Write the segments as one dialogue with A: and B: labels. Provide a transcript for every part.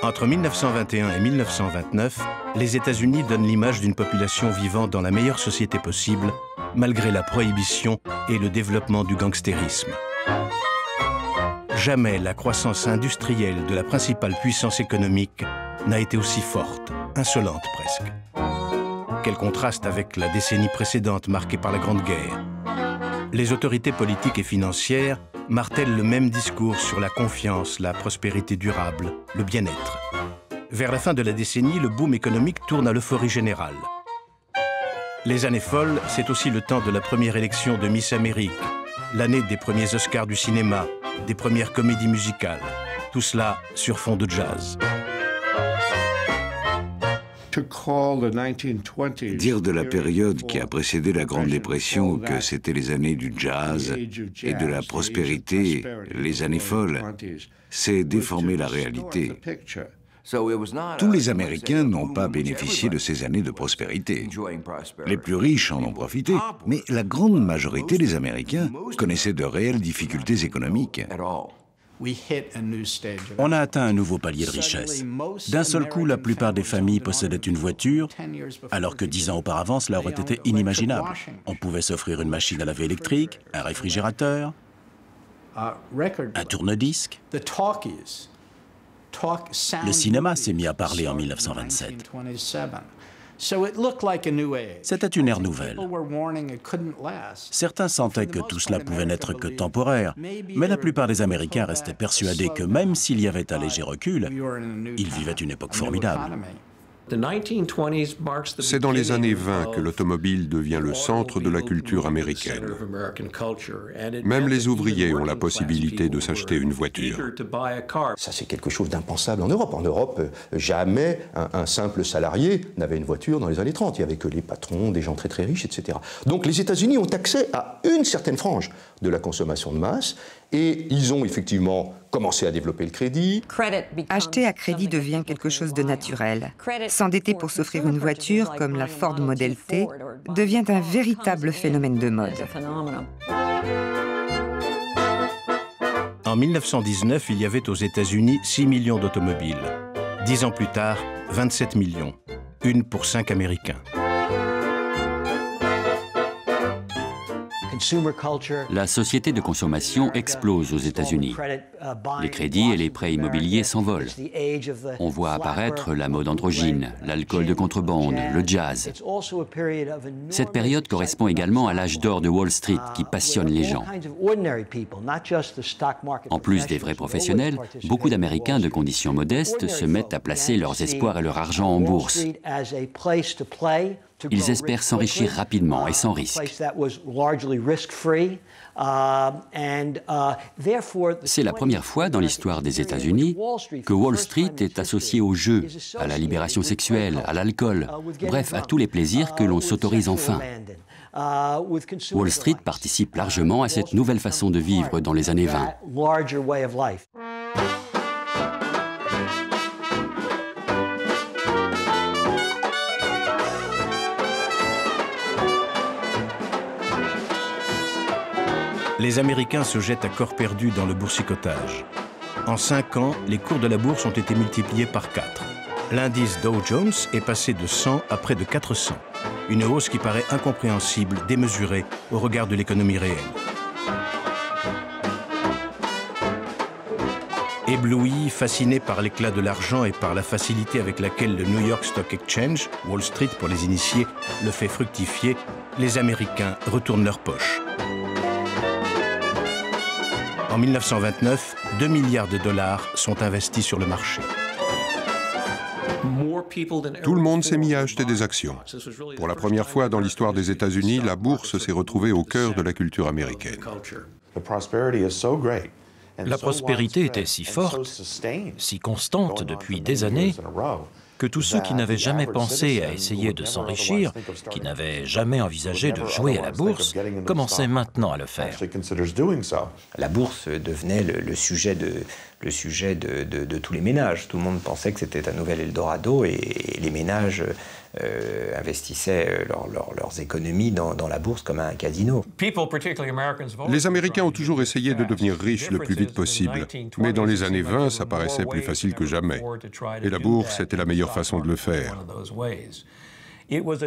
A: Entre 1921 et 1929, les États-Unis donnent l'image d'une population vivant dans la meilleure société possible, malgré la prohibition et le développement du gangstérisme. Jamais la croissance industrielle de la principale puissance économique n'a été aussi forte, insolente presque. Quel contraste avec la décennie précédente marquée par la Grande Guerre. Les autorités politiques et financières martèlent le même discours sur la confiance, la prospérité durable, le bien-être. Vers la fin de la décennie, le boom économique tourne à l'euphorie générale. Les années folles, c'est aussi le temps de la première élection de Miss Amérique, l'année des premiers Oscars du cinéma, des premières comédies musicales. Tout cela sur fond de jazz.
B: Dire de la période qui a précédé la Grande Dépression que c'était les années du jazz et de la prospérité, les années folles, c'est déformer la réalité. Tous les Américains n'ont pas bénéficié de ces années de prospérité. Les plus riches en ont profité, mais la grande majorité des Américains connaissaient de réelles difficultés économiques.
C: On a atteint un nouveau palier de richesse. D'un seul coup, la plupart des familles possédaient une voiture, alors que 10 ans auparavant, cela aurait été inimaginable. On pouvait s'offrir une machine à laver électrique, un réfrigérateur, un tourne-disque. Le cinéma s'est mis à parler en 1927. C'était une ère nouvelle. Certains sentaient que tout cela pouvait n'être que temporaire, mais la plupart des Américains restaient persuadés que même s'il y avait un léger recul, ils vivaient une époque formidable.
D: C'est dans les années 20 que l'automobile devient le centre de la culture américaine. Même les ouvriers ont la possibilité de s'acheter une voiture.
E: Ça, c'est quelque chose d'impensable en Europe. En Europe, jamais un simple salarié n'avait une voiture dans les années 30. Il n'y avait que les patrons, des gens très très riches, etc. Donc les États-Unis ont accès à une certaine frange de la consommation de masse et ils ont effectivement commencé à développer le crédit.
F: Acheter à crédit devient quelque chose de naturel. S'endetter pour s'offrir une voiture, comme la Ford Model T, devient un véritable phénomène de mode.
A: En 1919, il y avait aux États-Unis 6 millions d'automobiles. 10 ans plus tard, 27 millions. Une pour 5 Américains.
G: La société de consommation explose aux États-Unis. Les crédits et les prêts immobiliers s'envolent. On voit apparaître la mode androgyne, l'alcool de contrebande, le jazz. Cette période correspond également à l'âge d'or de Wall Street qui passionne les gens. En plus des vrais professionnels, beaucoup d'Américains de conditions modestes se mettent à placer leurs espoirs et leur argent en bourse. Ils espèrent s'enrichir rapidement et sans risque. C'est la première fois dans l'histoire des États-Unis que Wall Street est associé au jeu, à la libération sexuelle, à l'alcool, bref, à tous les plaisirs que l'on s'autorise enfin. Wall Street participe largement à cette nouvelle façon de vivre dans les années 20.
A: Les Américains se jettent à corps perdu dans le boursicotage. En 5 ans, les cours de la bourse ont été multipliés par 4. L'indice Dow Jones est passé de 100 à près de 400. Une hausse qui paraît incompréhensible, démesurée au regard de l'économie réelle. Ébloui, fasciné par l'éclat de l'argent et par la facilité avec laquelle le New York Stock Exchange, Wall Street pour les initiés, le fait fructifier, les Américains retournent leur poche. En 1929, 2 milliards de dollars sont investis sur le marché.
D: Tout le monde s'est mis à acheter des actions. Pour la première fois dans l'histoire des États-Unis, la bourse s'est retrouvée au cœur de la culture américaine.
H: La prospérité était si forte, si constante depuis des années, que tous ceux qui n'avaient jamais pensé à essayer de s'enrichir, qui n'avaient jamais envisagé de jouer à la bourse, commençaient maintenant à le faire.
I: La bourse devenait le sujet le sujet de tous les ménages. Tout le monde pensait que c'était un nouvel Eldorado et les ménages investissaient leurs économies dans la bourse comme un casino.
D: Les Américains ont toujours essayé de devenir riches le plus vite possible, mais dans les années 20, ça paraissait plus facile que jamais. Et la bourse était la meilleure façon de le faire.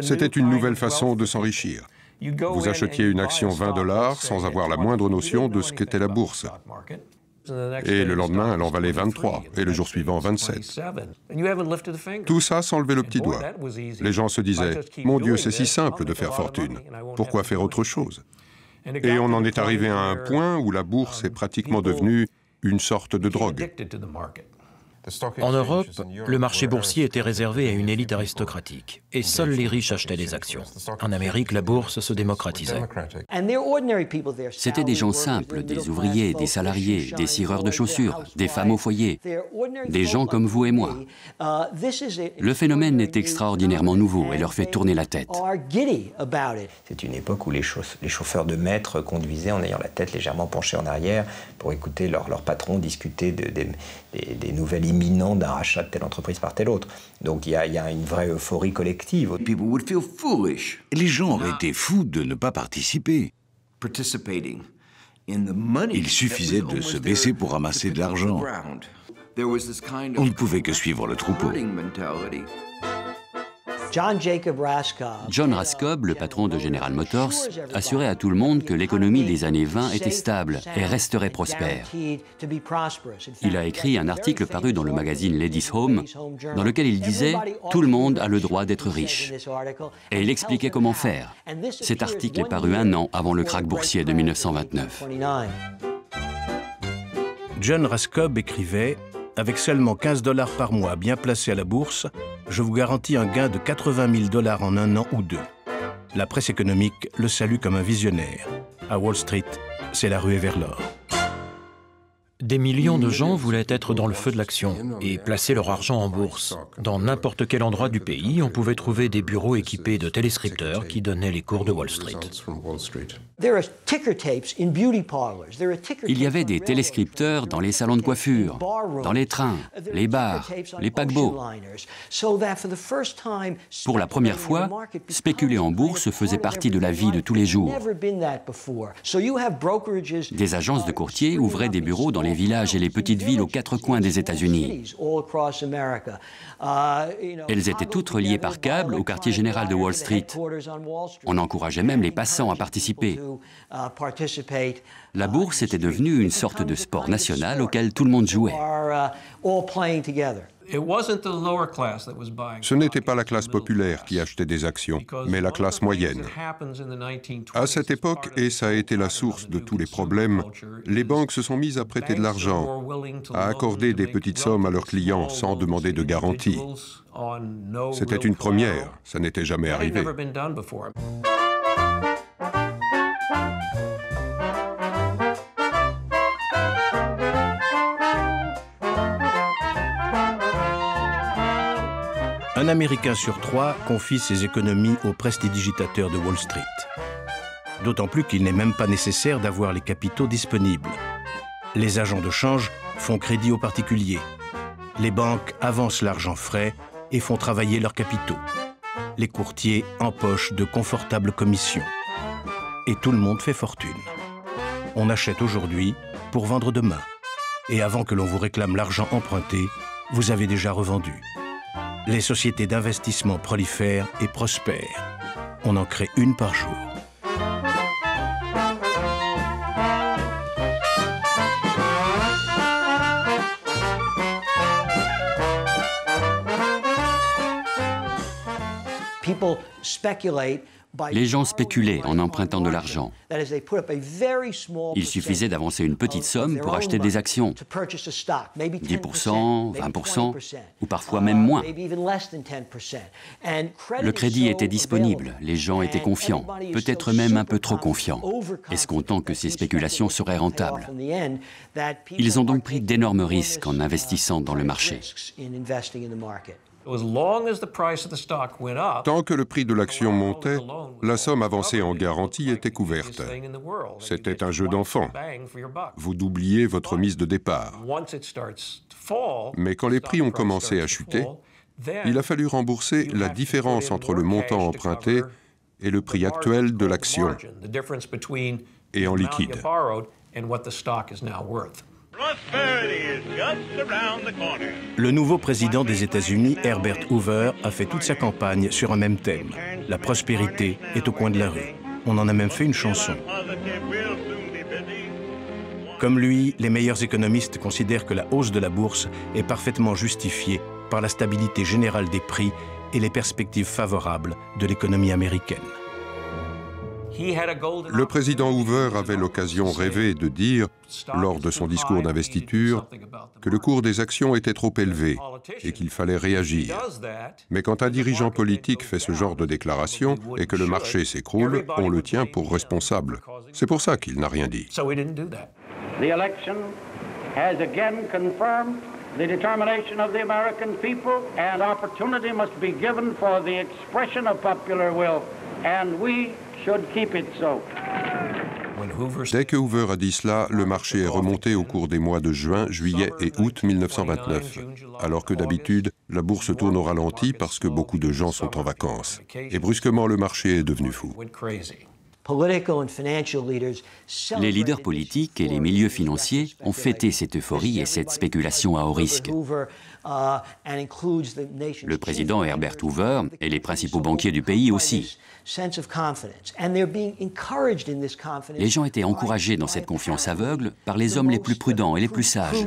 D: C'était une nouvelle façon de s'enrichir. Vous achetiez une action 20 $ sans avoir la moindre notion de ce qu'était la bourse. Et le lendemain, elle en valait 23, et le jour suivant, 27. Tout ça sans lever le petit doigt. Les gens se disaient « Mon Dieu, c'est si simple de faire fortune. Pourquoi faire autre chose ?» Et on en est arrivé à un point où la bourse est pratiquement devenue une sorte de drogue.
H: En Europe, le marché boursier était réservé à une élite aristocratique, et seuls les riches achetaient des actions. En Amérique, la bourse se démocratisait.
G: C'étaient des gens simples, des ouvriers, des salariés, des cireurs de chaussures, des femmes au foyer, des gens comme vous et moi. Le phénomène est extraordinairement nouveau et leur fait tourner la tête.
I: C'est une époque où les chauffeurs de maître conduisaient en ayant la tête légèrement penchée en arrière pour écouter leur patron discuter des nouvelles imminentes d'un rachat de telle entreprise par telle autre. Donc il y a une vraie euphorie collective.
B: Les gens auraient été fous de ne pas participer. Il suffisait de se baisser pour ramasser de l'argent. On ne pouvait que suivre le troupeau.
G: John Raskob, le patron de General Motors, assurait à tout le monde que l'économie des années 20 était stable et resterait prospère. Il a écrit un article paru dans le magazine Ladies Home, dans lequel il disait « Tout le monde a le droit d'être riche ». Et il expliquait comment faire. Cet article est paru un an avant le krach boursier de 1929.
A: John Raskob écrivait « Avec seulement 15 $ par mois bien placés à la bourse, je vous garantis un gain de 80 000 $ en un an ou deux. » La presse économique le salue comme un visionnaire. À Wall Street, c'est la ruée vers l'or.
H: Des millions de gens voulaient être dans le feu de l'action et placer leur argent en bourse. Dans n'importe quel endroit du pays, on pouvait trouver des bureaux équipés de téléscripteurs qui donnaient les cours de Wall Street.
G: Il y avait des téléscripteurs dans les salons de coiffure, dans les trains, les bars, les paquebots. Pour la première fois, spéculer en bourse faisait partie de la vie de tous les jours. Des agences de courtiers ouvraient des bureaux dans les villages et les petites villes aux quatre coins des États-Unis. Elles étaient toutes reliées par câble au quartier général de Wall Street. On encourageait même les passants à participer. La bourse était devenue une sorte de sport national auquel tout le monde jouait.
D: Ce n'était pas la classe populaire qui achetait des actions, mais la classe moyenne. À cette époque, et ça a été la source de tous les problèmes, les banques se sont mises à prêter de l'argent, à accorder des petites sommes à leurs clients sans demander de garantie. C'était une première, ça n'était jamais arrivé.
A: Un Américain sur 3 confie ses économies au prestidigitateur de Wall Street. D'autant plus qu'il n'est même pas nécessaire d'avoir les capitaux disponibles. Les agents de change font crédit aux particuliers. Les banques avancent l'argent frais et font travailler leurs capitaux. Les courtiers empochent de confortables commissions. Et tout le monde fait fortune. On achète aujourd'hui pour vendre demain. Et avant que l'on vous réclame l'argent emprunté, vous avez déjà revendu. Les sociétés d'investissement prolifèrent et prospèrent. On en crée une par jour.
G: Les gens spéculaient en empruntant de l'argent. Il suffisait d'avancer une petite somme pour acheter des actions, 10%, 20%, ou parfois même moins. Le crédit était disponible, les gens étaient confiants, peut-être même un peu trop confiants, escomptant que ces spéculations seraient rentables. Ils ont donc pris d'énormes risques en investissant dans le marché.
D: Tant que le prix de l'action montait, la somme avancée en garantie était couverte. C'était un jeu d'enfant. Vous doubliez votre mise de départ. Mais quand les prix ont commencé à chuter, il a fallu rembourser la différence entre le montant emprunté et le prix actuel de l'action, et en liquide.
A: Le nouveau président des États-Unis, Herbert Hoover, a fait toute sa campagne sur un même thème. La prospérité est au coin de la rue. On en a même fait une chanson. Comme lui, les meilleurs économistes considèrent que la hausse de la bourse est parfaitement justifiée par la stabilité générale des prix et les perspectives favorables de l'économie américaine.
D: Le président Hoover avait l'occasion rêvée de dire, lors de son discours d'investiture, que le cours des actions était trop élevé et qu'il fallait réagir. Mais quand un dirigeant politique fait ce genre de déclaration et que le marché s'écroule, on le tient pour responsable. C'est pour ça qu'il n'a rien dit.
J: The election has again confirmed the determination of the American people, and opportunity must be given for the expression of popular will, and we should keep it so.
D: Dès que Hoover a dit cela, le marché est remonté au cours des mois de juin, juillet et août 1929, alors que d'habitude, la bourse tourne au ralenti parce que beaucoup de gens sont en vacances. Et brusquement, le marché est devenu fou.
G: Les leaders politiques et les milieux financiers ont fêté cette euphorie et cette spéculation à haut risque. Le président Herbert Hoover et les principaux banquiers du pays aussi. Les gens étaient encouragés dans cette confiance aveugle par les hommes les plus prudents et les plus sages.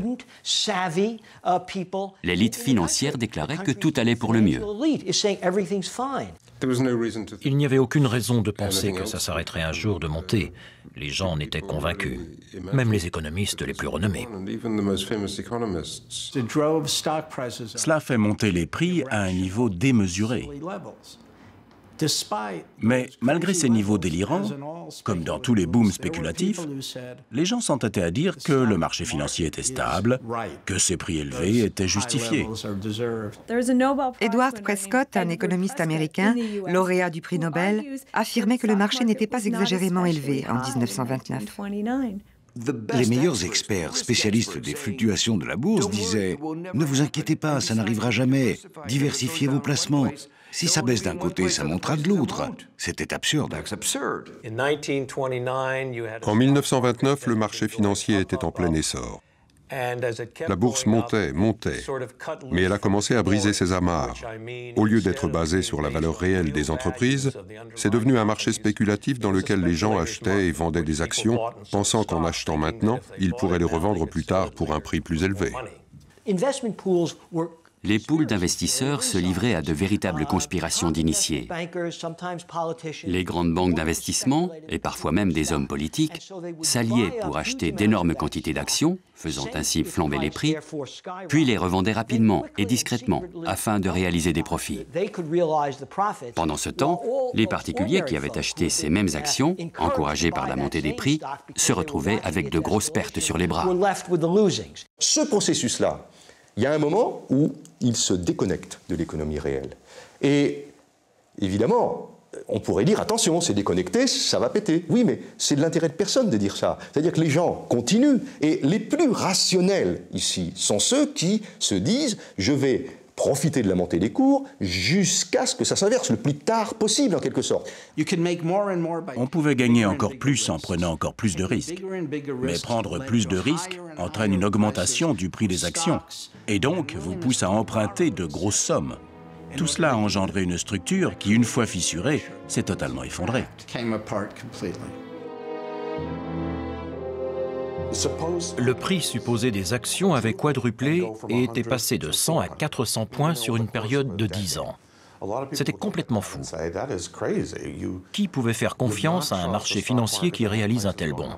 G: L'élite financière déclarait que tout allait pour le mieux.
H: Il n'y avait aucune raison de penser que ça s'arrêterait un jour de monter. Les gens en étaient convaincus, même les économistes les plus renommés.
C: Cela fait monter les prix à un niveau démesuré. Mais malgré ces niveaux délirants, comme dans tous les booms spéculatifs, les gens s'entêtaient à dire que le marché financier était stable, que ces prix élevés étaient justifiés.
F: Edward Prescott, un économiste américain, lauréat du prix Nobel, affirmait que le marché n'était pas exagérément élevé en 1929.
K: Les meilleurs experts spécialistes des fluctuations de la bourse disaient « Ne vous inquiétez pas, ça n'arrivera jamais. Diversifiez vos placements. Si ça baisse d'un côté, ça montera de l'autre. » C'était absurde.
D: En 1929, le marché financier était en plein essor. La bourse montait, mais elle a commencé à briser ses amarres. Au lieu d'être basée sur la valeur réelle des entreprises, c'est devenu un marché spéculatif dans lequel les gens achetaient et vendaient des actions, pensant qu'en achetant maintenant, ils pourraient les revendre plus tard pour un prix plus élevé.
G: Les poules d'investisseurs se livraient à de véritables conspirations d'initiés. Les grandes banques d'investissement, et parfois même des hommes politiques, s'alliaient pour acheter d'énormes quantités d'actions, faisant ainsi flamber les prix, puis les revendaient rapidement et discrètement afin de réaliser des profits. Pendant ce temps, les particuliers qui avaient acheté ces mêmes actions, encouragés par la montée des prix, se retrouvaient avec de grosses pertes sur les bras.
E: Ce processus-là, il y a un moment où il se déconnecte de l'économie réelle. Et évidemment, on pourrait dire, attention, c'est déconnecté, ça va péter. Oui, mais c'est de l'intérêt de personne de dire ça. C'est-à-dire que les gens continuent. Et les plus rationnels ici sont ceux qui se disent, je vais profiter de la montée des cours jusqu'à ce que ça s'inverse le plus tard possible, en quelque sorte.
C: On pouvait gagner encore plus en prenant encore plus de risques. Mais prendre plus de risques entraîne une augmentation du prix des actions et donc vous pousse à emprunter de grosses sommes. Tout cela a engendré une structure qui, une fois fissurée, s'est totalement effondrée.
H: Le prix supposé des actions avait quadruplé et était passé de 100 à 400 points sur une période de 10 ans. C'était complètement fou. Qui pouvait faire confiance à un marché financier qui réalise un tel bond?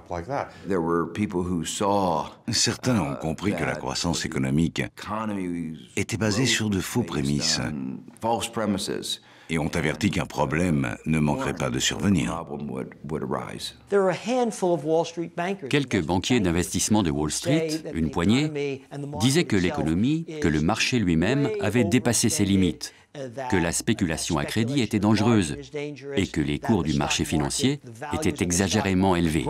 K: Certains ont compris que la croissance économique était basée sur de faux prémices. et ont averti qu'un problème ne manquerait pas de survenir.
G: Quelques banquiers d'investissement de Wall Street, une poignée, disaient que l'économie, que le marché lui-même avait dépassé ses limites, que la spéculation à crédit était dangereuse et que les cours du marché financier étaient exagérément élevés.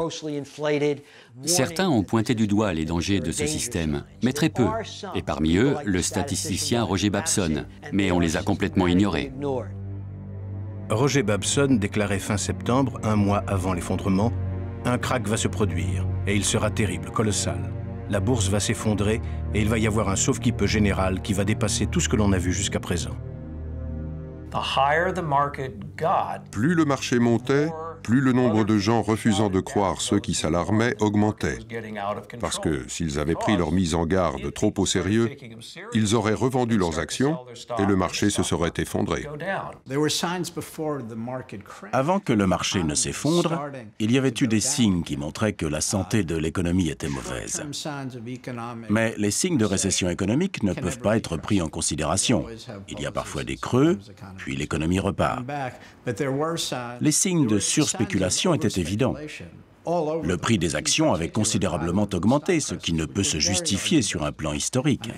G: Certains ont pointé du doigt les dangers de ce système, mais très peu, et parmi eux, le statisticien Roger Babson, mais on les a complètement ignorés.
A: Roger Babson déclarait fin septembre, un mois avant l'effondrement, « Un krach va se produire, et il sera terrible, colossal. La bourse va s'effondrer, et il va y avoir un sauve-qui-peut général qui va dépasser tout ce que l'on a vu jusqu'à présent. »
D: Plus le marché montait, plus le nombre de gens refusant de croire ceux qui s'alarmaient augmentait. Parce que s'ils avaient pris leur mise en garde trop au sérieux, ils auraient revendu leurs actions et le marché se serait effondré.
C: Avant que le marché ne s'effondre, il y avait eu des signes qui montraient que la santé de l'économie était mauvaise. Mais les signes de récession économique ne peuvent pas être pris en considération. Il y a parfois des creux, puis l'économie repart. Les signes de surspéculation étaient évidents. Le prix des actions avait considérablement augmenté, ce qui ne peut se justifier sur un plan historique.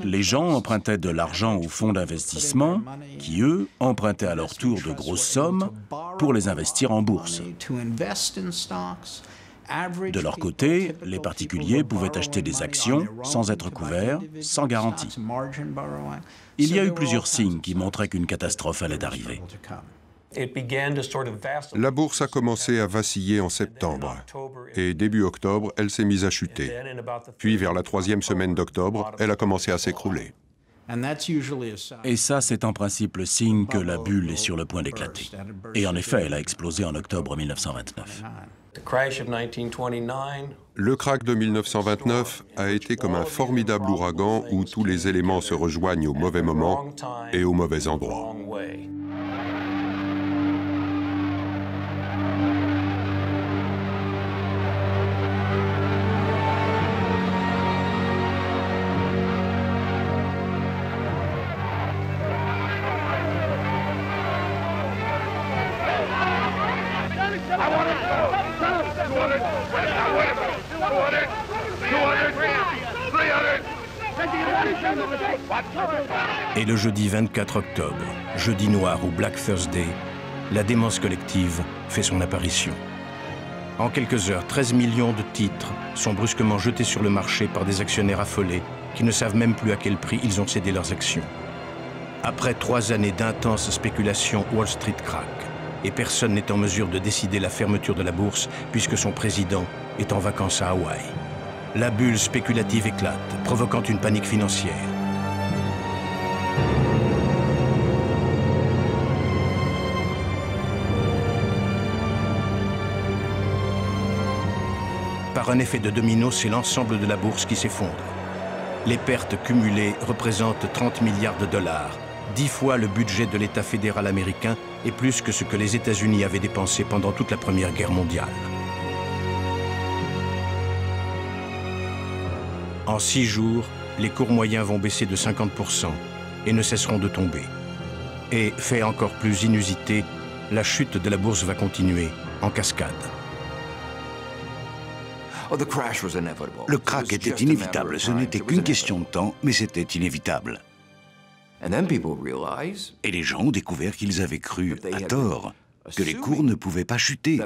C: Les gens empruntaient de l'argent aux fonds d'investissement qui, eux, empruntaient à leur tour de grosses sommes pour les investir en bourse. De leur côté, les particuliers pouvaient acheter des actions sans être couverts, sans garantie. Il y a eu plusieurs signes qui montraient qu'une catastrophe allait arriver.
D: La bourse a commencé à vaciller en septembre et début octobre, elle s'est mise à chuter. Puis vers la 3e semaine d'octobre, elle a commencé à s'écrouler.
C: Et ça, c'est en principe le signe que la bulle est sur le point d'éclater. Et en effet, elle a explosé en octobre 1929.
D: Le krach de 1929 a été comme un formidable ouragan où tous les éléments se rejoignent au mauvais moment et au mauvais endroit.
A: Et le jeudi 24 octobre, jeudi noir ou Black Thursday, la démence collective fait son apparition. En quelques heures, 13 millions de titres sont brusquement jetés sur le marché par des actionnaires affolés qui ne savent même plus à quel prix ils ont cédé leurs actions. Après 3 années d'intenses spéculations, Wall Street craque. Et personne n'est en mesure de décider la fermeture de la bourse puisque son président est en vacances à Hawaï. La bulle spéculative éclate, provoquant une panique financière. Par un effet de domino, c'est l'ensemble de la bourse qui s'effondre. Les pertes cumulées représentent 30 milliards de dollars, 10 fois le budget de l'État fédéral américain et plus que ce que les États-Unis avaient dépensé pendant toute la Première Guerre mondiale. En 6 jours, les cours moyens vont baisser de 50% et ne cesseront de tomber. Et, fait encore plus inusité, la chute de la bourse va continuer en cascade.
K: Le krach était inévitable, ce n'était qu'une question de temps, mais c'était inévitable. Et les gens ont découvert qu'ils avaient cru, à tort, que les cours ne pouvaient pas chuter.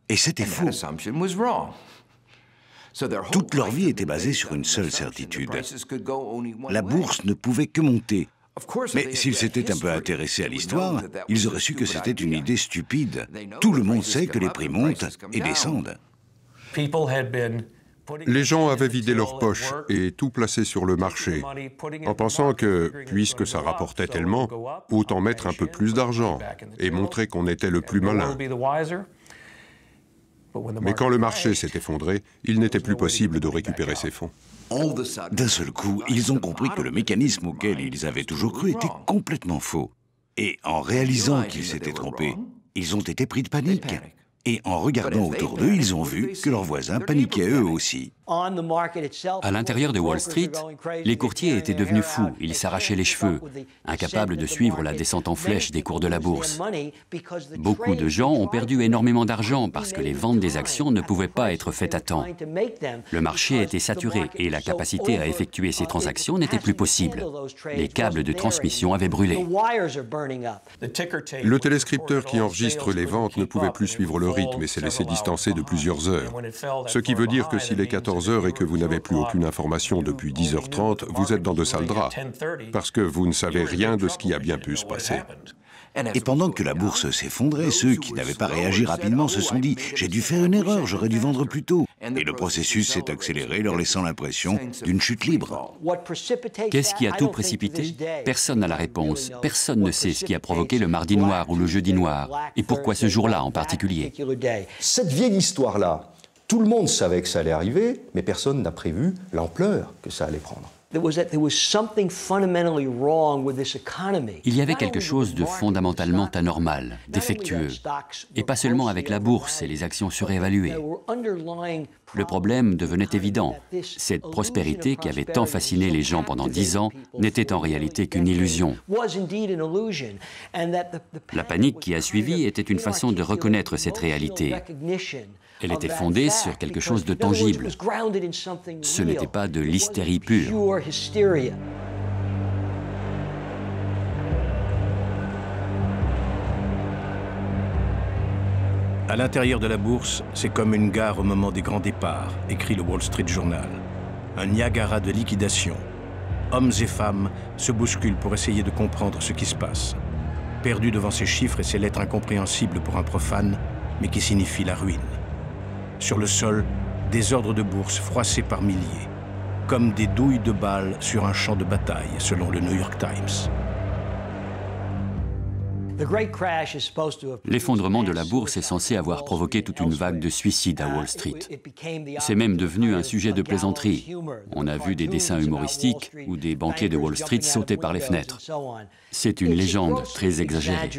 K: Et c'était faux. Toute leur vie était basée sur une seule certitude. La bourse ne pouvait que monter. Mais s'ils s'étaient un peu intéressés à l'histoire, ils auraient su que c'était une idée stupide. Tout le monde sait que les prix montent et descendent.
D: Les gens avaient vidé leurs poches et tout placé sur le marché, en pensant que, puisque ça rapportait tellement, autant mettre un peu plus d'argent et montrer qu'on était le plus malin. Mais quand le marché s'est effondré, il n'était plus possible de récupérer ces fonds.
K: D'un seul coup, ils ont compris que le mécanisme auquel ils avaient toujours cru était complètement faux. Et en réalisant qu'ils s'étaient trompés, ils ont été pris de panique. Et en regardant autour d'eux, ils ont vu que leurs voisins paniquaient eux aussi.
G: À l'intérieur de Wall Street, les courtiers étaient devenus fous, ils s'arrachaient les cheveux, incapables de suivre la descente en flèche des cours de la bourse. Beaucoup de gens ont perdu énormément d'argent parce que les ventes des actions ne pouvaient pas être faites à temps. Le marché était saturé et la capacité à effectuer ces transactions n'était plus possible. Les câbles de transmission avaient brûlé.
D: Le téléscripteur qui enregistre les ventes ne pouvait plus suivre le rythme et s'est laissé distancer de plusieurs heures. Ce qui veut dire que s'il est 14 heures et que vous n'avez plus aucune information depuis 10h30, vous êtes dans de sales draps, parce que vous ne savez rien de ce qui a bien pu se passer.
K: Et pendant que la bourse s'effondrait, ceux qui n'avaient pas réagi rapidement se sont dit « J'ai dû faire une erreur, j'aurais dû vendre plus tôt ». Et le processus s'est accéléré, leur laissant l'impression d'une chute libre.
G: Qu'est-ce qui a tout précipité? Personne n'a la réponse. Personne ne sait ce qui a provoqué le mardi noir ou le jeudi noir. Et pourquoi ce jour-là en particulier?
E: Cette vieille histoire-là, tout le monde savait que ça allait arriver, mais personne n'a prévu l'ampleur que ça allait prendre.
G: Il y avait quelque chose de fondamentalement anormal, défectueux, et pas seulement avec la bourse et les actions surévaluées. Le problème devenait évident. Cette prospérité qui avait tant fasciné les gens pendant 10 ans n'était en réalité qu'une illusion. La panique qui a suivi était une façon de reconnaître cette réalité. Elle était fondée sur quelque chose de tangible. Ce n'était pas de l'hystérie pure.
A: À l'intérieur de la bourse, c'est comme une gare au moment des grands départs, écrit le Wall Street Journal. Un Niagara de liquidation. Hommes et femmes se bousculent pour essayer de comprendre ce qui se passe. Perdus devant ces chiffres et ces lettres incompréhensibles pour un profane, mais qui signifient la ruine. Sur le sol, des ordres de bourse froissés par milliers, comme des douilles de balles sur un champ de bataille, selon le New York Times.
G: L'effondrement de la bourse est censé avoir provoqué toute une vague de suicides à Wall Street. C'est même devenu un sujet de plaisanterie. On a vu des dessins humoristiques où des banquiers de Wall Street sautaient par les fenêtres. C'est une légende très exagérée.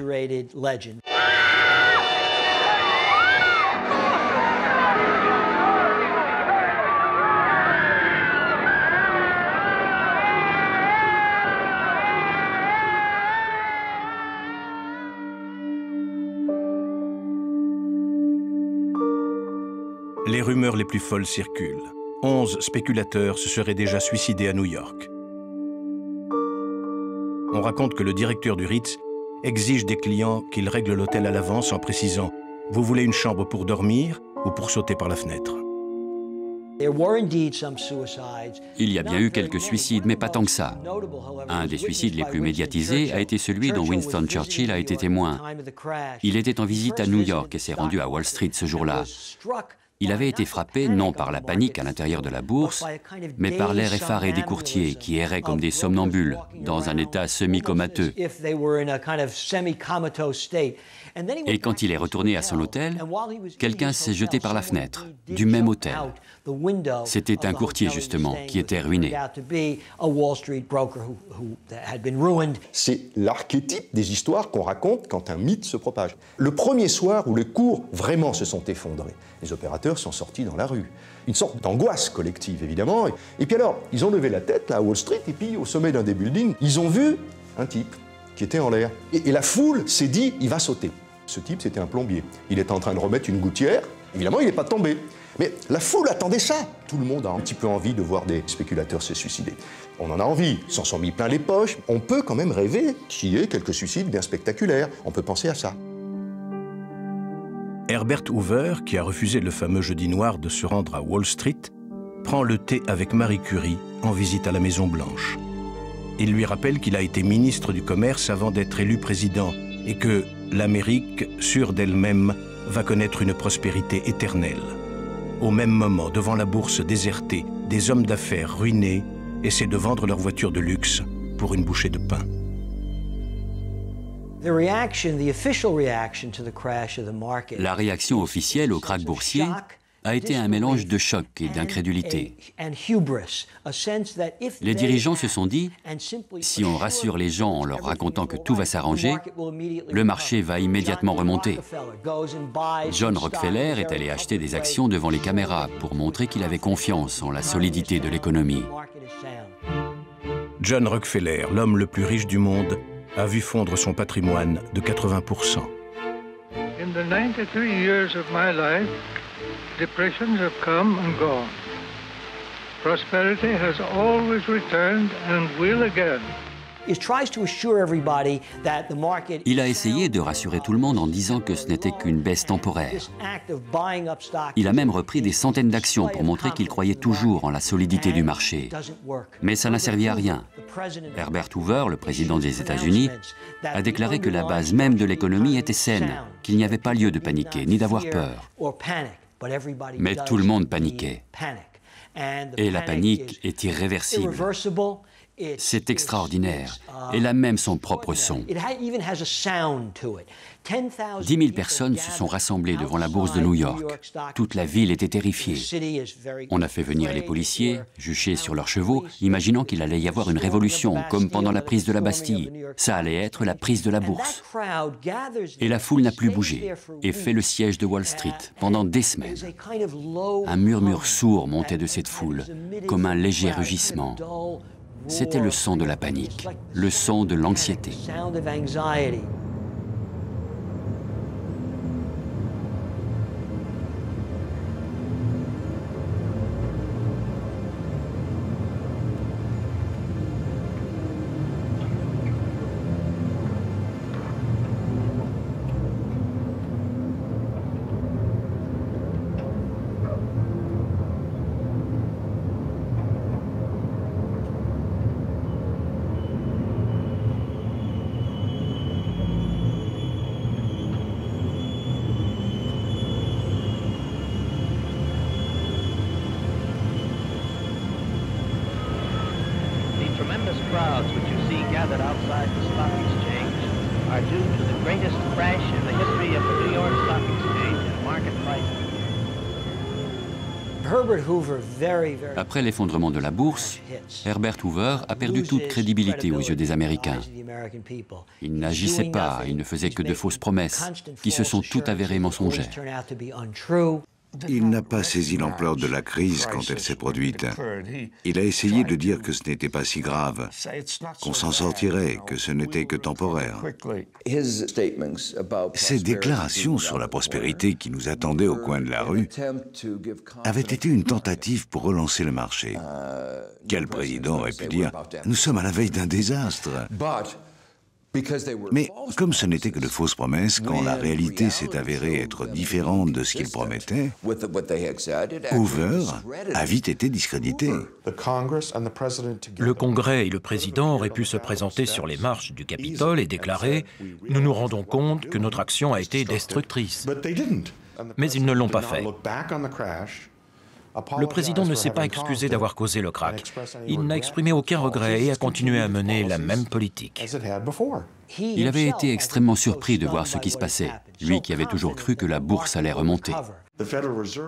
A: Les rumeurs les plus folles circulent. 11 spéculateurs se seraient déjà suicidés à New York. On raconte que le directeur du Ritz exige des clients qu'ils règlent l'hôtel à l'avance en précisant « Vous voulez une chambre pour dormir ou pour sauter par la fenêtre ?»
G: Il y a bien eu quelques suicides, mais pas tant que ça. Un des suicides les plus médiatisés a été celui dont Winston Churchill a été témoin. Il était en visite à New York et s'est rendu à Wall Street ce jour-là. Il avait été frappé non par la panique à l'intérieur de la bourse, mais par l'air effaré des courtiers qui erraient comme des somnambules, dans un état semi-comateux. Et quand il est retourné à son hôtel, quelqu'un s'est jeté par la fenêtre, du même hôtel. C'était un courtier, justement, qui était ruiné.
E: C'est l'archétype des histoires qu'on raconte quand un mythe se propage. Le premier soir où les cours vraiment se sont effondrés, les opérateurs sont sortis dans la rue. Une sorte d'angoisse collective, évidemment. Et puis alors, ils ont levé la tête, là, à Wall Street, et puis au sommet d'un des buildings, ils ont vu un type qui était en l'air. Et la foule s'est dit, il va sauter. Ce type, c'était un plombier. Il était en train de remettre une gouttière. Évidemment, il n'est pas tombé. Mais la foule attendait ça. Tout le monde a un petit peu envie de voir des spéculateurs se suicider. On en a envie, ils s'en sont mis plein les poches. On peut quand même rêver qu'il y ait quelques suicides bien spectaculaires. On peut penser à ça.
A: Herbert Hoover, qui a refusé le fameux jeudi noir de se rendre à Wall Street, prend le thé avec Marie Curie en visite à la Maison-Blanche. Il lui rappelle qu'il a été ministre du Commerce avant d'être élu président et que l'Amérique, sûre d'elle-même, va connaître une prospérité éternelle. Au même moment, devant la bourse désertée, des hommes d'affaires ruinés essaient de vendre leur voiture de luxe pour une bouchée de pain.
G: La réaction officielle au krach boursier a été un mélange de choc et d'incrédulité. Les dirigeants se sont dit, si on rassure les gens en leur racontant que tout va s'arranger, le marché va immédiatement remonter. John Rockefeller est allé acheter des actions devant les caméras pour montrer qu'il avait confiance en la solidité de l'économie.
A: John Rockefeller, l'homme le plus riche du monde, a vu fondre son patrimoine de 80%.
L: In the 93 years of my life, depressions have come and gone. Prosperity has always returned and will again.
G: Il a essayé de rassurer tout le monde en disant que ce n'était qu'une baisse temporaire. Il a même repris des centaines d'actions pour montrer qu'il croyait toujours en la solidité du marché. Mais ça n'a servi à rien. Herbert Hoover, le président des États-Unis, a déclaré que la base même de l'économie était saine, qu'il n'y avait pas lieu de paniquer ni d'avoir peur. Mais tout le monde paniquait. Et la panique est irréversible. C'est extraordinaire. Elle a même son propre son. 10 000 personnes se sont rassemblées devant la bourse de New York. Toute la ville était terrifiée. On a fait venir les policiers, juchés sur leurs chevaux, imaginant qu'il allait y avoir une révolution, comme pendant la prise de la Bastille. Ça allait être la prise de la bourse. Et la foule n'a plus bougé et fait le siège de Wall Street pendant des semaines. Un murmure sourd montait de cette foule, comme un léger rugissement. C'était le son de la panique, le son de l'anxiété. Après l'effondrement de la bourse, Herbert Hoover a perdu toute crédibilité aux yeux des Américains. Il n'agissait pas, il ne faisait que de fausses promesses, qui se sont toutes avérées mensongères.
K: Il n'a pas saisi l'ampleur de la crise quand elle s'est produite. Il a essayé de dire que ce n'était pas si grave, qu'on s'en sortirait, que ce n'était que temporaire. Ses déclarations sur la prospérité qui nous attendait au coin de la rue avaient été une tentative pour relancer le marché. Quel président aurait pu dire « Nous sommes à la veille d'un désastre ». Mais comme ce n'était que de fausses promesses, quand la réalité s'est avérée être différente de ce qu'il promettait, Hoover a vite été discrédité.
H: Le Congrès et le président auraient pu se présenter sur les marches du Capitole et déclarer « Nous nous rendons compte que notre action a été destructrice ». Mais ils ne l'ont pas fait. Le président ne s'est pas excusé d'avoir causé le krach. Il n'a exprimé aucun regret et a continué à mener la même politique.
G: Il avait été extrêmement surpris de voir ce qui se passait, lui qui avait toujours cru que la bourse allait remonter.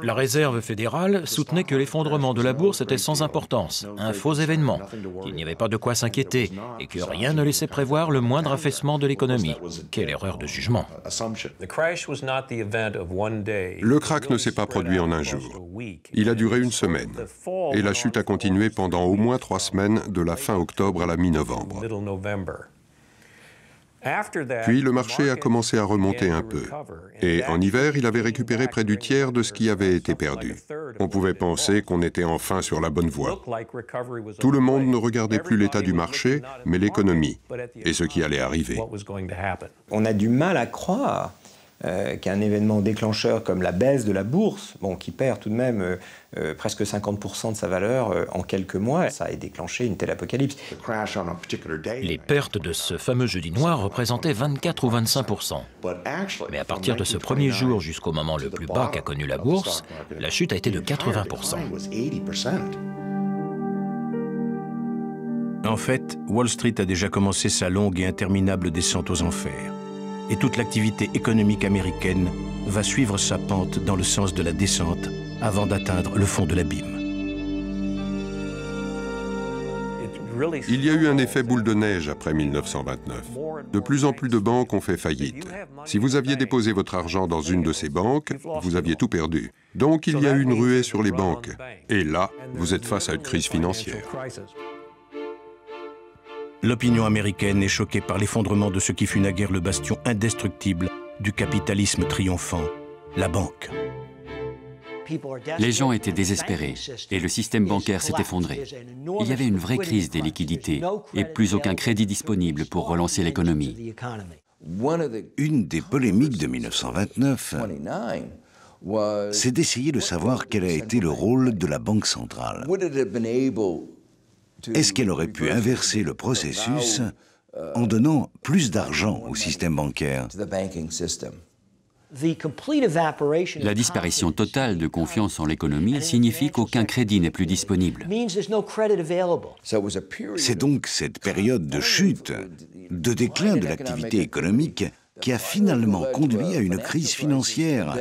H: La Réserve fédérale soutenait que l'effondrement de la bourse était sans importance, un faux événement, qu'il n'y avait pas de quoi s'inquiéter et que rien ne laissait prévoir le moindre affaissement de l'économie. Quelle erreur de jugement.
D: Le krach ne s'est pas produit en un jour. Il a duré une semaine. Et la chute a continué pendant au moins 3 semaines, de la fin octobre à la mi-novembre. Puis le marché a commencé à remonter un peu. Et en hiver, il avait récupéré près du tiers de ce qui avait été perdu. On pouvait penser qu'on était enfin sur la bonne voie. Tout le monde ne regardait plus l'état du marché, mais l'économie et ce qui allait arriver.
I: On a du mal à croire qu'un événement déclencheur comme la baisse de la bourse, qui perd tout de même presque 50% de sa valeur en quelques mois, ça ait déclenché une telle apocalypse.
H: Les pertes de ce fameux jeudi noir représentaient 24 ou 25%. Mais à partir de ce premier jour jusqu'au moment le plus bas qu'a connu la bourse, la chute a été de 80%.
A: En fait, Wall Street a déjà commencé sa longue et interminable descente aux enfers. Et toute l'activité économique américaine va suivre sa pente dans le sens de la descente avant d'atteindre le fond de l'abîme.
D: Il y a eu un effet boule de neige après 1929. De plus en plus de banques ont fait faillite. Si vous aviez déposé votre argent dans une de ces banques, vous aviez tout perdu. Donc il y a eu une ruée sur les banques. Et là, vous êtes face à une crise financière.
A: L'opinion américaine est choquée par l'effondrement de ce qui fut naguère le bastion indestructible du capitalisme triomphant, la banque.
G: Les gens étaient désespérés et le système bancaire s'est effondré. Il y avait une vraie crise des liquidités et plus aucun crédit disponible pour relancer l'économie.
K: Une des polémiques de 1929, c'est d'essayer de savoir quel a été le rôle de la Banque centrale. Est-ce qu'elle aurait pu inverser le processus en donnant plus d'argent au système bancaire?
G: La disparition totale de confiance en l'économie signifie qu'aucun crédit n'est plus disponible.
K: C'est donc cette période de chute, de déclin de l'activité économique qui a finalement conduit à une crise financière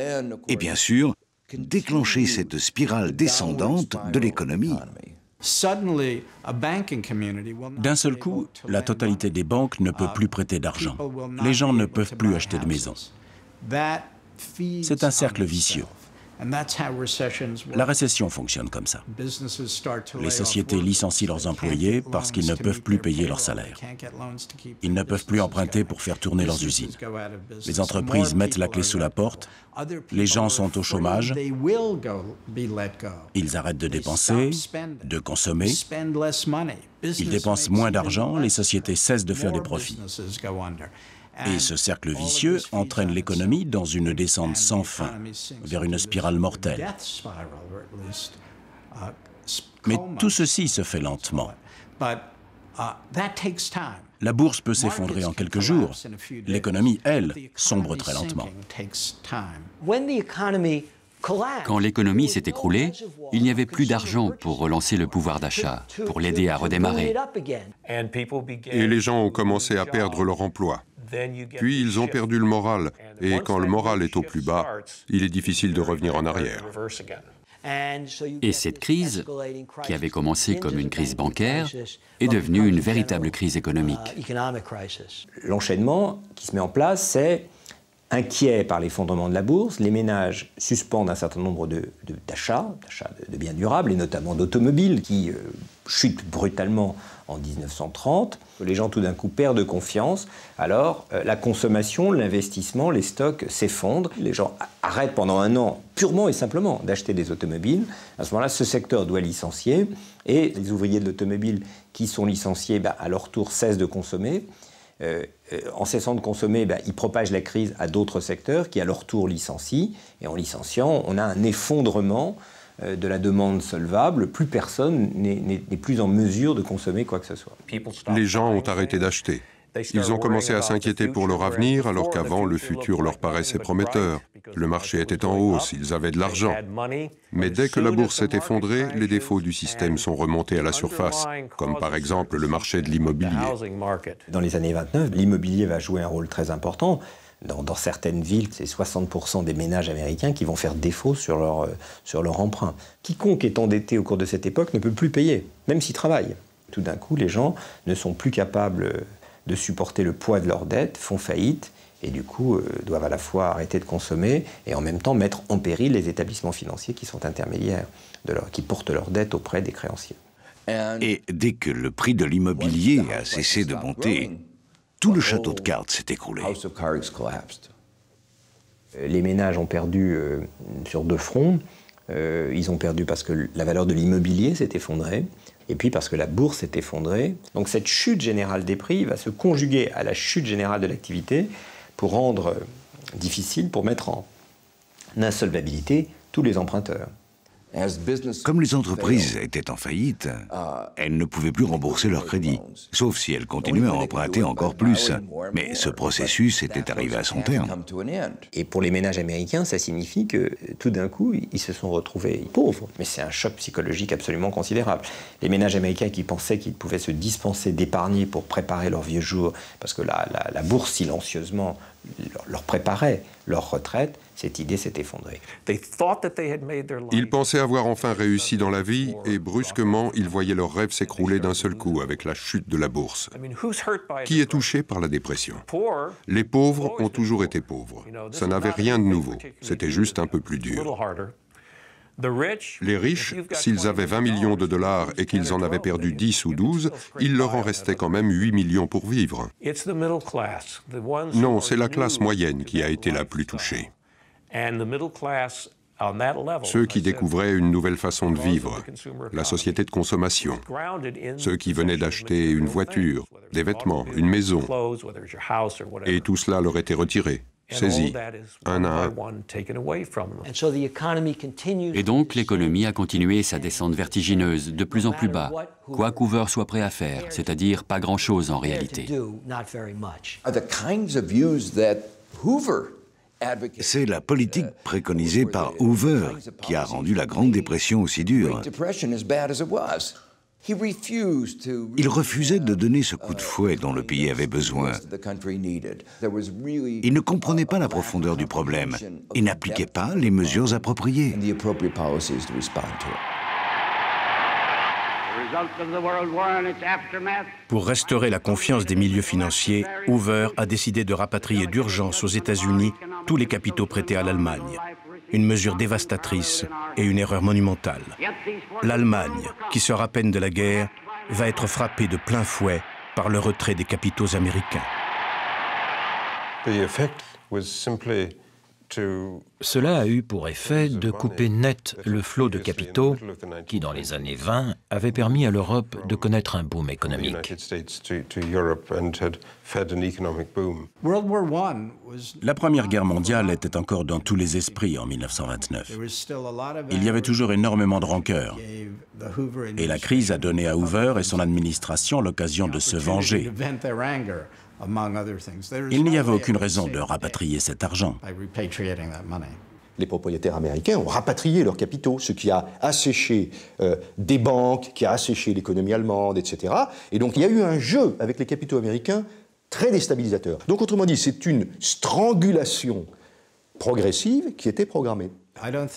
K: et bien sûr déclenché cette spirale descendante de l'économie.
C: D'un seul coup, la totalité des banques ne peut plus prêter d'argent. Les gens ne peuvent plus acheter de maisons. C'est un cercle vicieux. La récession fonctionne comme ça. Les sociétés licencient leurs employés parce qu'ils ne peuvent plus payer leurs salaires. Ils ne peuvent plus emprunter pour faire tourner leurs usines. Les entreprises mettent la clé sous la porte. Les gens sont au chômage. Ils arrêtent de dépenser, de consommer. Ils dépensent moins d'argent. Les sociétés cessent de faire des profits. Et ce cercle vicieux entraîne l'économie dans une descente sans fin, vers une spirale mortelle. Mais tout ceci se fait lentement. La bourse peut s'effondrer en quelques jours. L'économie, elle, sombre très lentement.
G: Quand l'économie s'est écroulée, il n'y avait plus d'argent pour relancer le pouvoir d'achat, pour l'aider à redémarrer.
D: Et les gens ont commencé à perdre leur emploi. Puis ils ont perdu le moral, et quand le moral est au plus bas, il est difficile de revenir en arrière.
G: Et cette crise, qui avait commencé comme une crise bancaire, est devenue une véritable crise économique.
I: L'enchaînement qui se met en place, c'est inquiets par l'effondrement de la bourse, les ménages suspendent un certain nombre d'achats de biens durables, et notamment d'automobiles, qui chutent brutalement en 1930. Les gens tout d'un coup perdent confiance, alors la consommation, l'investissement, les stocks s'effondrent. Les gens arrêtent pendant un an purement et simplement d'acheter des automobiles. À ce moment-là, ce secteur doit licencier, et les ouvriers de l'automobile qui sont licenciés, à leur tour cessent de consommer. En cessant de consommer, ils propagent la crise à d'autres secteurs qui, à leur tour, licencient. Et en licenciant, on a un effondrement de la demande solvable. Plus personne n'est plus en mesure de consommer quoi que ce soit.
D: Les gens ont arrêté d'acheter. Ils ont commencé à s'inquiéter pour leur avenir, alors qu'avant, le futur leur paraissait prometteur. Le marché était en hausse, ils avaient de l'argent. Mais dès que la bourse s'est effondrée, les défauts du système sont remontés à la surface, comme par exemple le marché de l'immobilier.
I: Dans les années 29, l'immobilier va jouer un rôle très important. Dans certaines villes, c'est 60% des ménages américains qui vont faire défaut sur leur emprunt. Quiconque est endetté au cours de cette époque ne peut plus payer, même s'il travaille. Tout d'un coup, les gens ne sont plus capables de supporter le poids de leurs dettes, font faillite, et du coup doivent à la fois arrêter de consommer et en même temps mettre en péril les établissements financiers qui sont intermédiaires, qui portent leurs dettes auprès des créanciers.
K: Et dès que le prix de l'immobilier a cessé de monter, tout le château de cartes s'est écroulé.
I: Les ménages ont perdu sur deux fronts. Ils ont perdu parce que la valeur de l'immobilier s'est effondrée, et puis parce que la bourse s'est effondrée. Donc cette chute générale des prix va se conjuguer à la chute générale de l'activité pour rendre difficile, pour mettre en insolvabilité tous les emprunteurs.
K: Comme les entreprises étaient en faillite, elles ne pouvaient plus rembourser leurs crédits, sauf si elles continuaient à emprunter encore plus. Mais ce processus était arrivé à son terme.
I: Et pour les ménages américains, ça signifie que tout d'un coup, ils se sont retrouvés pauvres. Mais c'est un choc psychologique absolument considérable. Les ménages américains qui pensaient qu'ils pouvaient se dispenser d'épargner pour préparer leurs vieux jours, parce que la bourse silencieusement leur préparait leur retraite, cette idée s'est effondrée.
D: Ils pensaient avoir enfin réussi dans la vie et brusquement, ils voyaient leurs rêves s'écrouler d'un seul coup avec la chute de la bourse. Qui est touché par la dépression? Les pauvres ont toujours été pauvres. Ça n'avait rien de nouveau, c'était juste un peu plus dur. Les riches, s'ils avaient 20 millions de dollars et qu'ils en avaient perdu 10 ou 12, il leur en restait quand même 8 millions pour vivre. Non, c'est la classe moyenne qui a été la plus touchée. Ceux qui découvraient une nouvelle façon de vivre, la société de consommation, ceux qui venaient d'acheter une voiture, des vêtements, une maison, et tout cela leur était retiré. Saisi, un à un.
G: Et donc l'économie a continué sa descente vertigineuse, de plus en plus bas, quoi qu'Hoover soit prêt à faire, c'est-à-dire pas grand-chose en réalité.
K: C'est la politique préconisée par Hoover qui a rendu la Grande Dépression aussi dure. Il refusait de donner ce coup de fouet dont le pays avait besoin. Il ne comprenait pas la profondeur du problème et n'appliquait pas les mesures appropriées.
A: Pour restaurer la confiance des milieux financiers, Hoover a décidé de rapatrier d'urgence aux États-Unis tous les capitaux prêtés à l'Allemagne. Une mesure dévastatrice et une erreur monumentale. L'Allemagne, qui sort à peine de la guerre, va être frappée de plein fouet par le retrait des capitaux américains.
H: Cela a eu pour effet de couper net le flot de capitaux qui, dans les années 20, avait permis à l'Europe de connaître un boom économique.
C: La Première Guerre mondiale était encore dans tous les esprits en 1929. Il y avait toujours énormément de rancœur. Et la crise a donné à Hoover et son administration l'occasion de se venger. Il n'y avait aucune raison de rapatrier cet argent.
E: Les propriétaires américains ont rapatrié leurs capitaux, ce qui a asséché des banques, qui a asséché l'économie allemande, etc. Et donc il y a eu un jeu avec les capitaux américains très déstabilisateur. Donc autrement dit, c'est une strangulation progressive qui était programmée.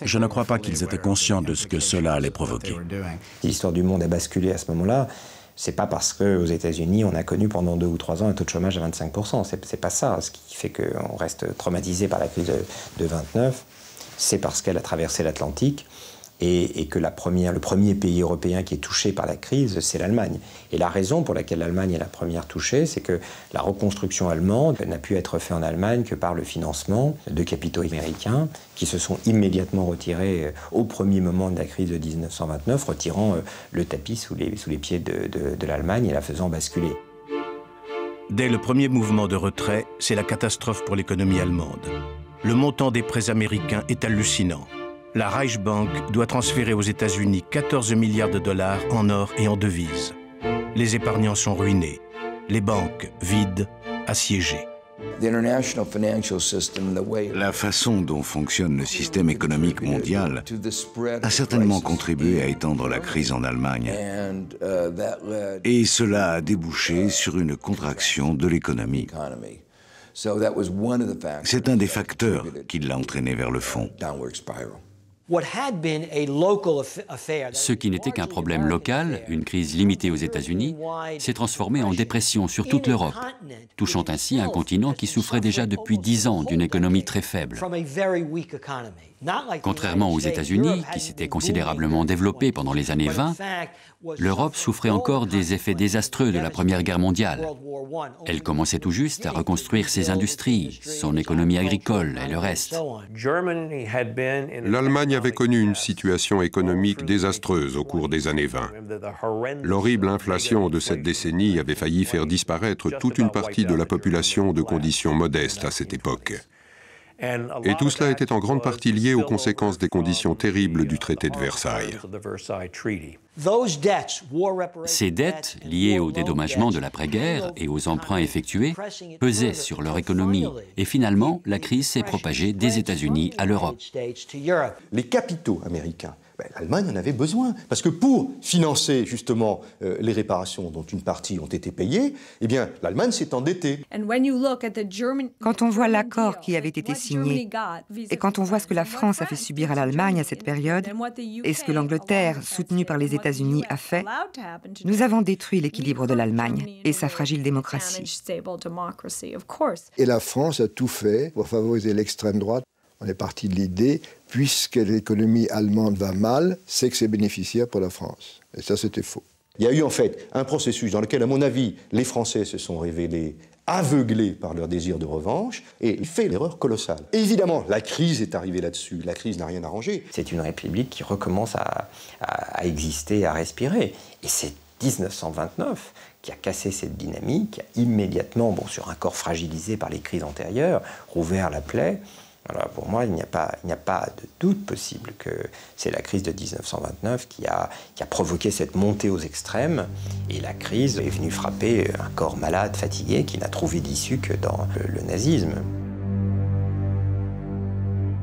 C: Je ne crois pas qu'ils étaient conscients de ce que cela allait provoquer.
I: L'histoire du monde a basculé à ce moment-là. C'est pas parce qu'aux États-Unis, on a connu pendant 2 ou 3 ans un taux de chômage à 25%. C'est pas ça. Ce qui fait qu'on reste traumatisé par la crise de 29, c'est parce qu'elle a traversé l'Atlantique et que le premier pays européen qui est touché par la crise, c'est l'Allemagne. Et la raison pour laquelle l'Allemagne est la première touchée, c'est que la reconstruction allemande n'a pu être faite en Allemagne que par le financement de capitaux américains qui se sont immédiatement retirés au premier moment de la crise de 1929, retirant le tapis sous les pieds de l'Allemagne et la faisant basculer.
A: Dès le premier mouvement de retrait, c'est la catastrophe pour l'économie allemande. Le montant des prêts américains est hallucinant. La Reichsbank doit transférer aux États-Unis 14 milliards de dollars en or et en devises. Les épargnants sont ruinés, les banques vides, assiégées.
K: La façon dont fonctionne le système économique mondial a certainement contribué à étendre la crise en Allemagne. Et cela a débouché sur une contraction de l'économie. C'est un des facteurs qui l'a entraîné vers le fond.
G: Ce qui n'était qu'un problème local, une crise limitée aux États-Unis, s'est transformé en dépression sur toute l'Europe, touchant ainsi un continent qui souffrait déjà depuis 10 ans d'une économie très faible. Contrairement aux États-Unis, qui s'étaient considérablement développés pendant les années 20, l'Europe souffrait encore des effets désastreux de la Première Guerre mondiale. Elle commençait tout juste à reconstruire ses industries, son économie agricole et le reste.
D: L'Allemagne avait connu une situation économique désastreuse au cours des années 20. L'horrible inflation de cette décennie avait failli faire disparaître toute une partie de la population de conditions modestes à cette époque. Et tout cela était en grande partie lié aux conséquences des conditions terribles du traité de Versailles.
G: Ces dettes, liées au dédommagement de l'après-guerre et aux emprunts effectués, pesaient sur leur économie. Et finalement, la crise s'est propagée des États-Unis à l'Europe.
E: Les capitaux américains l'Allemagne en avait besoin. Parce que pour financer justement les réparations dont une partie ont été payées, eh bien, l'Allemagne s'est endettée.
F: Quand on voit l'accord qui avait été signé, et quand on voit ce que la France a fait subir à l'Allemagne à cette période, et ce que l'Angleterre, soutenue par les États-Unis, a fait, nous avons détruit l'équilibre de l'Allemagne et sa fragile démocratie.
M: Et la France a tout fait pour favoriser l'extrême droite. On est parti de l'idée, puisque l'économie allemande va mal, c'est que c'est bénéficiaire pour la France. Et ça, c'était faux.
E: Il y a eu en fait un processus dans lequel, à mon avis, les Français se sont révélés aveuglés par leur désir de revanche, et il fait l'erreur colossale. Et évidemment, la crise est arrivée là-dessus. La crise n'a rien arrangé.
I: C'est une république qui recommence à exister, à respirer. Et c'est 1929 qui a cassé cette dynamique, qui a immédiatement, sur un corps fragilisé par les crises antérieures, rouvert la plaie. Alors pour moi, il n'y a pas de doute possible que c'est la crise de 1929 qui a provoqué cette montée aux extrêmes. Et la crise est venue frapper un corps malade, fatigué, qui n'a trouvé d'issue que dans le nazisme.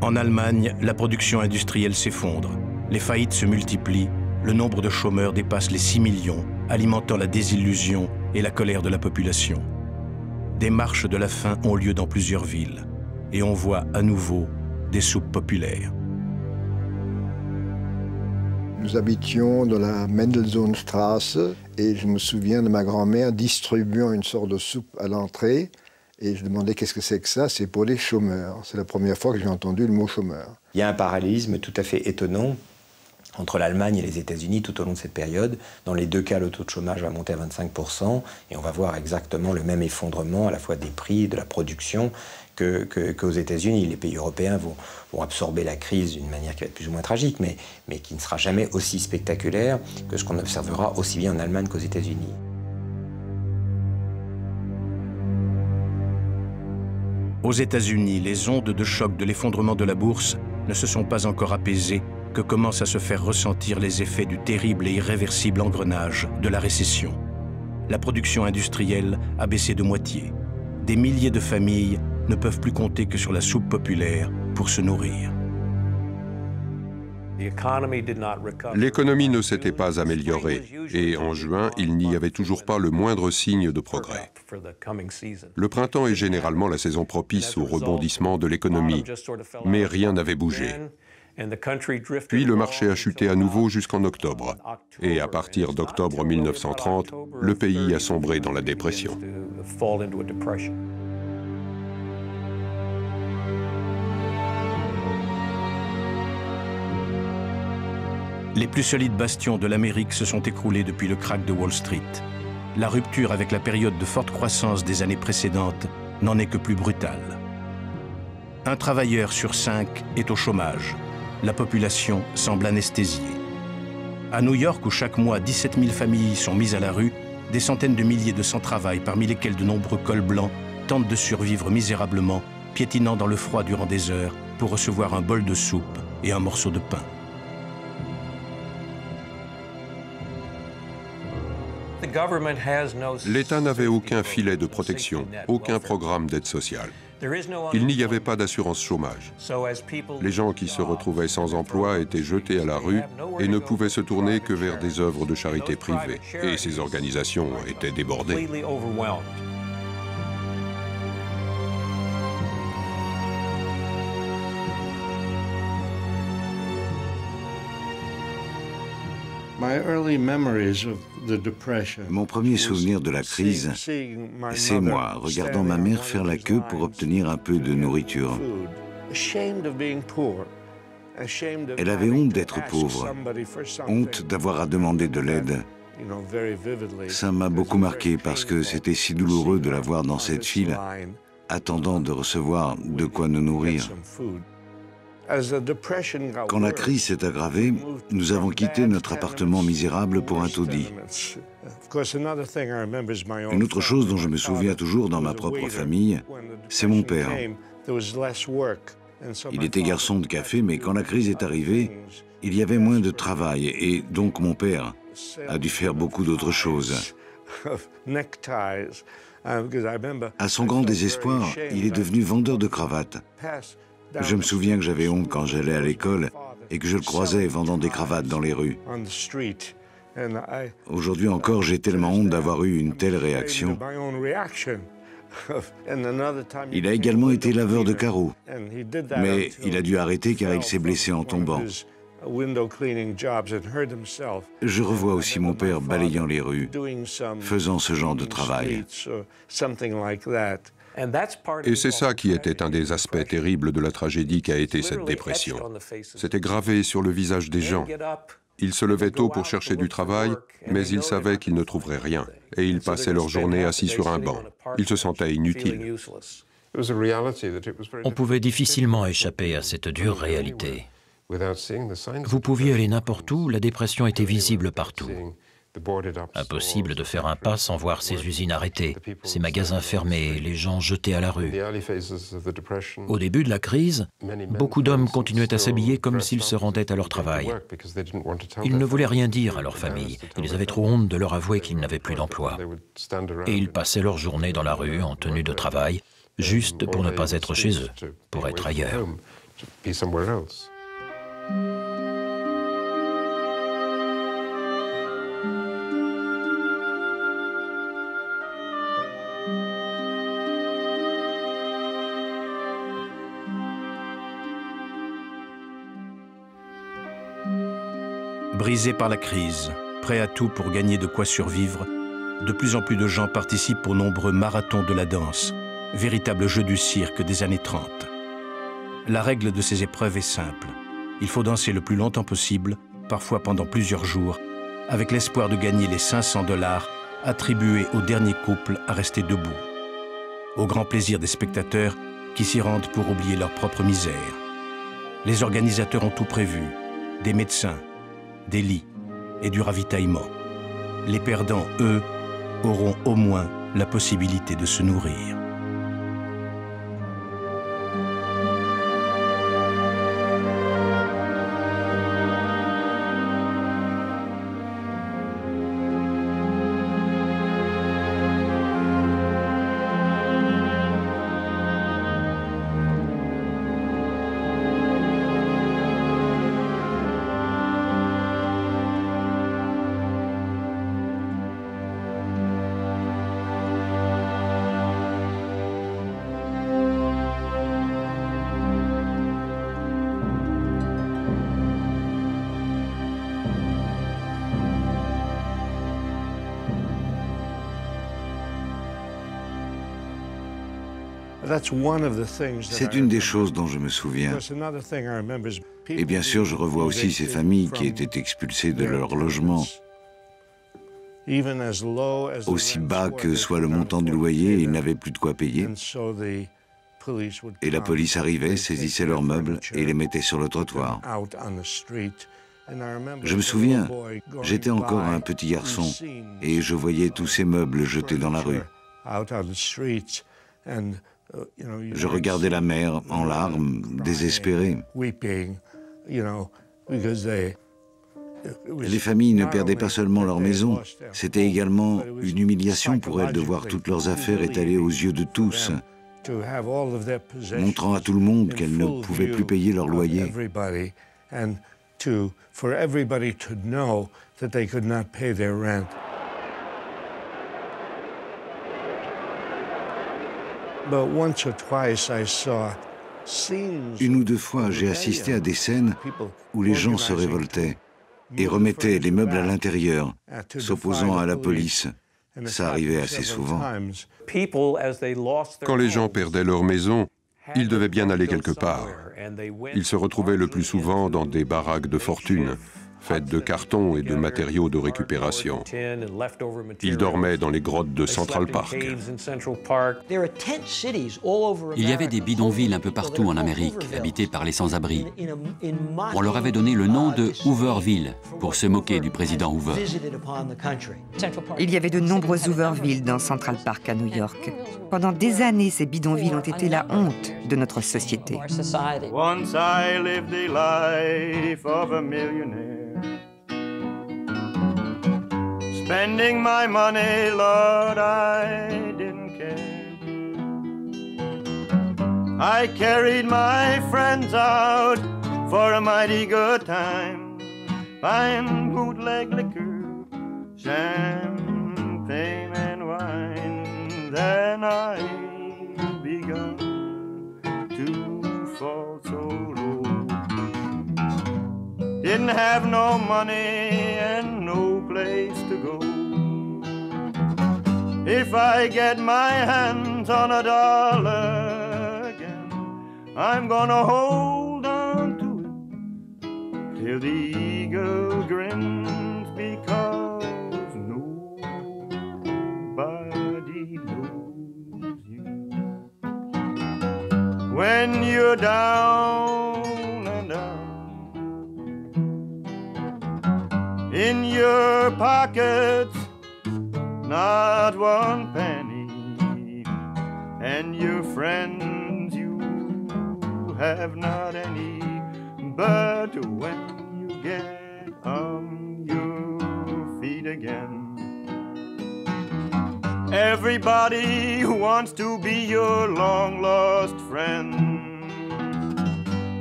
A: En Allemagne, la production industrielle s'effondre. Les faillites se multiplient. Le nombre de chômeurs dépasse les 6 millions, alimentant la désillusion et la colère de la population. Des marches de la faim ont lieu dans plusieurs villes. Et on voit à nouveau des soupes populaires.
M: Nous habitions dans la Mendelssohnstraße et je me souviens de ma grand-mère distribuant une sorte de soupe à l'entrée et je demandais qu'est-ce que c'est que ça? C'est pour les chômeurs. C'est la première fois que j'ai entendu le mot chômeur.
I: Il y a un parallélisme tout à fait étonnant entre l'Allemagne et les États-Unis tout au long de cette période. Dans les deux cas, le taux de chômage va monter à 25% et on va voir exactement le même effondrement à la fois des prix, de la production qu'aux États-Unis. Les pays européens vont absorber la crise d'une manière qui va être plus ou moins tragique, mais qui ne sera jamais aussi spectaculaire que ce qu'on observera aussi bien en Allemagne qu'aux États-Unis.
A: Aux États-Unis, les ondes de choc de l'effondrement de la bourse ne se sont pas encore apaisées que commencent à se faire ressentir les effets du terrible et irréversible engrenage de la récession. La production industrielle a baissé de moitié. Des milliers de familles ne peuvent plus compter que sur la soupe populaire pour se nourrir.
D: L'économie ne s'était pas améliorée et en juin, il n'y avait toujours pas le moindre signe de progrès. Le printemps est généralement la saison propice au rebondissement de l'économie, mais rien n'avait bougé. Puis le marché a chuté à nouveau jusqu'en octobre. Et à partir d'octobre 1930, le pays a sombré dans la dépression.
A: Les plus solides bastions de l'Amérique se sont écroulés depuis le krach de Wall Street. La rupture avec la période de forte croissance des années précédentes n'en est que plus brutale. Un travailleur sur 5 est au chômage. La population semble anesthésiée. À New York, où chaque mois 17 000 familles sont mises à la rue, des centaines de milliers de sans-travail, parmi lesquels de nombreux cols blancs, tentent de survivre misérablement, piétinant dans le froid durant des heures pour recevoir un bol de soupe et un morceau de pain.
D: L'État n'avait aucun filet de protection, aucun programme d'aide sociale. Il n'y avait pas d'assurance chômage. Les gens qui se retrouvaient sans emploi étaient jetés à la rue et ne pouvaient se tourner que vers des œuvres de charité privées. Et ces organisations étaient débordées.
K: Mon premier souvenir de la crise, c'est moi, regardant ma mère faire la queue pour obtenir un peu de nourriture. Elle avait honte d'être pauvre, honte d'avoir à demander de l'aide. Ça m'a beaucoup marqué parce que c'était si douloureux de la voir dans cette file, attendant de recevoir de quoi nous nourrir. Quand la crise s'est aggravée, nous avons quitté notre appartement misérable pour un taudis. Une autre chose dont je me souviens toujours dans ma propre famille, c'est mon père. Il était garçon de café, mais quand la crise est arrivée, il y avait moins de travail et donc mon père a dû faire beaucoup d'autres choses. À son grand désespoir, il est devenu vendeur de cravates. Je me souviens que j'avais honte quand j'allais à l'école et que je le croisais vendant des cravates dans les rues. Aujourd'hui encore, j'ai tellement honte d'avoir eu une telle réaction. Il a également été laveur de carreaux, mais il a dû arrêter car il s'est blessé en tombant. Je revois aussi mon père balayant les rues, faisant ce genre de travail.
D: Et c'est ça qui était un des aspects terribles de la tragédie qu'a été cette dépression. C'était gravé sur le visage des gens. Ils se levaient tôt pour chercher du travail, mais ils savaient qu'ils ne trouveraient rien. Et ils passaient leur journée assis sur un banc. Ils se sentaient inutiles.
H: On pouvait difficilement échapper à cette dure réalité. Vous pouviez aller n'importe où, la dépression était visible partout. Impossible de faire un pas sans voir ces usines arrêtées, ces magasins fermés, les gens jetés à la rue. Au début de la crise, beaucoup d'hommes continuaient à s'habiller comme s'ils se rendaient à leur travail. Ils ne voulaient rien dire à leur famille. Ils avaient trop honte de leur avouer qu'ils n'avaient plus d'emploi. Et ils passaient leur journée dans la rue en tenue de travail, juste pour ne pas être chez eux, pour être ailleurs.
A: Brisés par la crise, prêts à tout pour gagner de quoi survivre, de plus en plus de gens participent aux nombreux marathons de la danse, véritable jeu du cirque des années 30. La règle de ces épreuves est simple. Il faut danser le plus longtemps possible, parfois pendant plusieurs jours, avec l'espoir de gagner les $500 attribués au dernier couple à rester debout. Au grand plaisir des spectateurs qui s'y rendent pour oublier leur propre misère. Les organisateurs ont tout prévu, des médecins, des lits et du ravitaillement. Les perdants, eux, auront au moins la possibilité de se nourrir.
K: C'est une des choses dont je me souviens. Et bien sûr, je revois aussi ces familles qui étaient expulsées de leur logement. Aussi bas que soit le montant du loyer, ils n'avaient plus de quoi payer. Et la police arrivait, saisissait leurs meubles et les mettait sur le trottoir. Je me souviens, j'étais encore un petit garçon et je voyais tous ces meubles jetés dans la rue. Je regardais la mère en larmes, désespérée. Les familles ne perdaient pas seulement leur maison, c'était également une humiliation pour elles de voir toutes leurs affaires étalées aux yeux de tous, montrant à tout le monde qu'elles ne pouvaient plus payer leur loyer. Une ou deux fois, j'ai assisté à des scènes où les gens se révoltaient et remettaient les meubles à l'intérieur, s'opposant à la police. Ça arrivait assez souvent.
D: Quand les gens perdaient leur maison, ils devaient bien aller quelque part. Ils se retrouvaient le plus souvent dans des baraques de fortune, faites de carton et de matériaux de récupération. Ils dormaient dans les grottes de Central Park.
G: Il y avait des bidonvilles un peu partout en Amérique, habités par les sans-abri. On leur avait donné le nom de Hooverville, pour se moquer du président Hoover.
F: Il y avait de nombreux Hooverville dans Central Park à New York. Pendant des années, ces bidonvilles ont été la honte de notre société.
N: Once I lived the life of a millionaire. Spending my money, Lord, I didn't care. I carried my friends out for a mighty good time, buying bootleg liquor, champagne and wine. Then I begun to fall so low. Didn't have no money and no place to go. If I get my hands on a dollar again, I'm gonna hold on to it till the eagle grins, because nobody knows you when you're down and out. In your pockets, not one penny, and your friends you have not any. But when you get on your feet again, everybody wants to be your long-lost friend.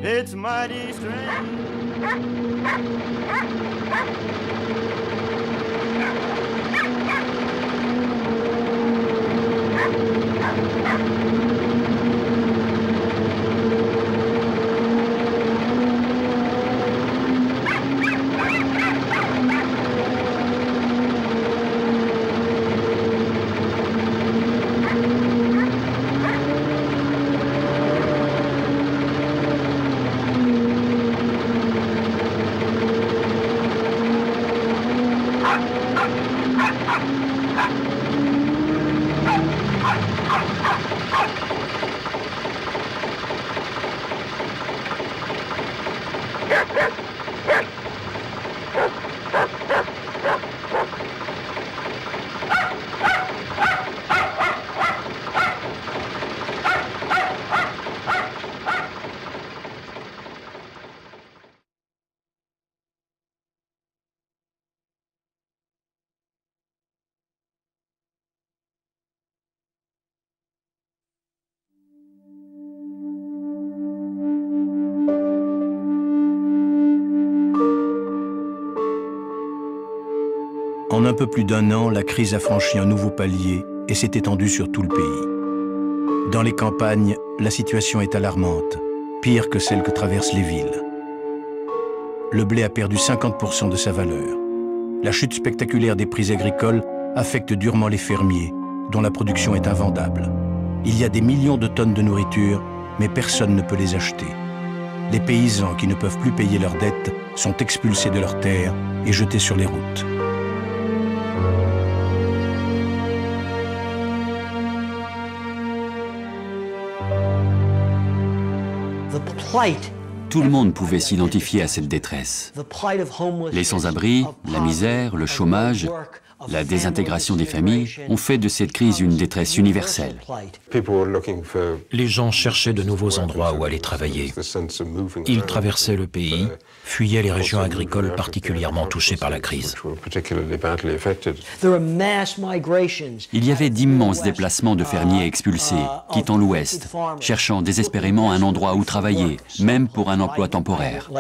N: It's mighty strange.
A: En un peu plus d'un an, la crise a franchi un nouveau palier et s'est étendue sur tout le pays. Dans les campagnes, la situation est alarmante, pire que celle que traversent les villes. Le blé a perdu 50% de sa valeur. La chute spectaculaire des prix agricoles affecte durement les fermiers, dont la production est invendable. Il y a des millions de tonnes de nourriture, mais personne ne peut les acheter. Les paysans qui ne peuvent plus payer leurs dettes sont expulsés de leurs terres et jetés sur les routes.
G: Tout le monde pouvait s'identifier à cette détresse. Les sans-abri, la misère, le chômage, la désintégration des familles ont fait de cette crise une détresse universelle.
H: Les gens cherchaient de nouveaux endroits où aller travailler. Ils traversaient le pays, fuyaient les régions agricoles particulièrement touchées par la crise.
G: Il y avait d'immenses déplacements de fermiers expulsés, quittant l'Ouest, cherchant désespérément un endroit où travailler, même pour un emploi temporaire.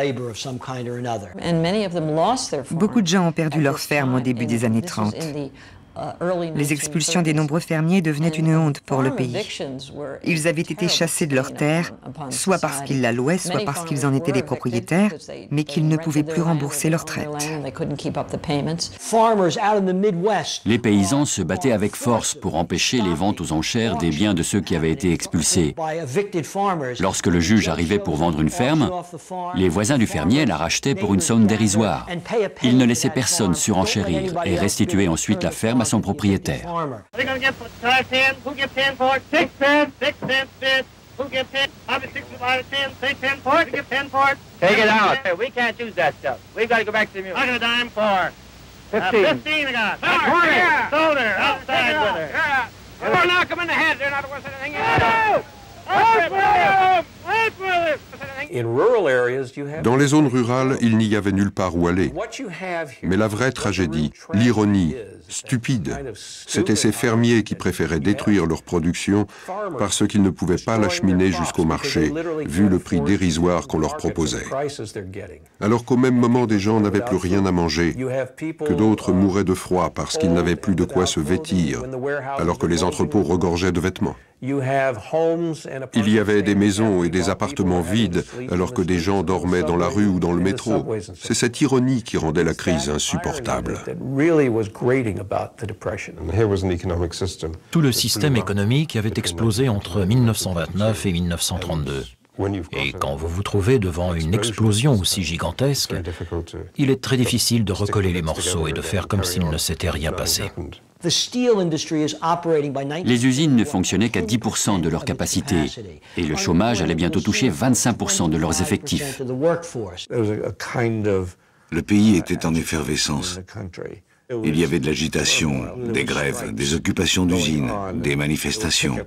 F: Beaucoup de gens ont perdu leurs fermes au début des années 30. Les expulsions des nombreux fermiers devenaient une honte pour le pays. Ils avaient été chassés de leurs terres, soit parce qu'ils la louaient, soit parce qu'ils en étaient les propriétaires, mais qu'ils ne pouvaient plus rembourser leurs traites.
G: Les paysans se battaient avec force pour empêcher les ventes aux enchères des biens de ceux qui avaient été expulsés. Lorsque le juge arrivait pour vendre une ferme, les voisins du fermier la rachetaient pour une somme dérisoire. Il ne laissait personne surenchérir et restituait ensuite la ferme à son propriétaire.
J: Take it out. We can't use that stuff. We've got to go back to the mule. I got a dime for 15. 15 I got. 20. Sold her. Outside with her. We'll knock them in the head. They're not worth anything. Wait for them! Wait for them!
D: Dans les zones rurales, il n'y avait nulle part où aller. Mais la vraie tragédie, l'ironie, stupide, c'était ces fermiers qui préféraient détruire leur production parce qu'ils ne pouvaient pas l'acheminer jusqu'au marché, vu le prix dérisoire qu'on leur proposait. Alors qu'au même moment, des gens n'avaient plus rien à manger, que d'autres mouraient de froid parce qu'ils n'avaient plus de quoi se vêtir, alors que les entrepôts regorgeaient de vêtements. Il y avait des maisons et des appartements vides alors que des gens dormaient dans la rue ou dans le métro. C'est cette ironie qui rendait la crise insupportable.
H: Tout le système économique avait explosé entre 1929 et 1932. Et quand vous vous trouvez devant une explosion aussi gigantesque, il est très difficile de recoller les morceaux et de faire comme s'il ne s'était rien passé.
G: Les usines ne fonctionnaient qu'à 10% de leur capacité et le chômage allait bientôt toucher 25% de leurs effectifs.
K: Le pays était en effervescence. Il y avait de l'agitation, des grèves, des occupations d'usines, des manifestations.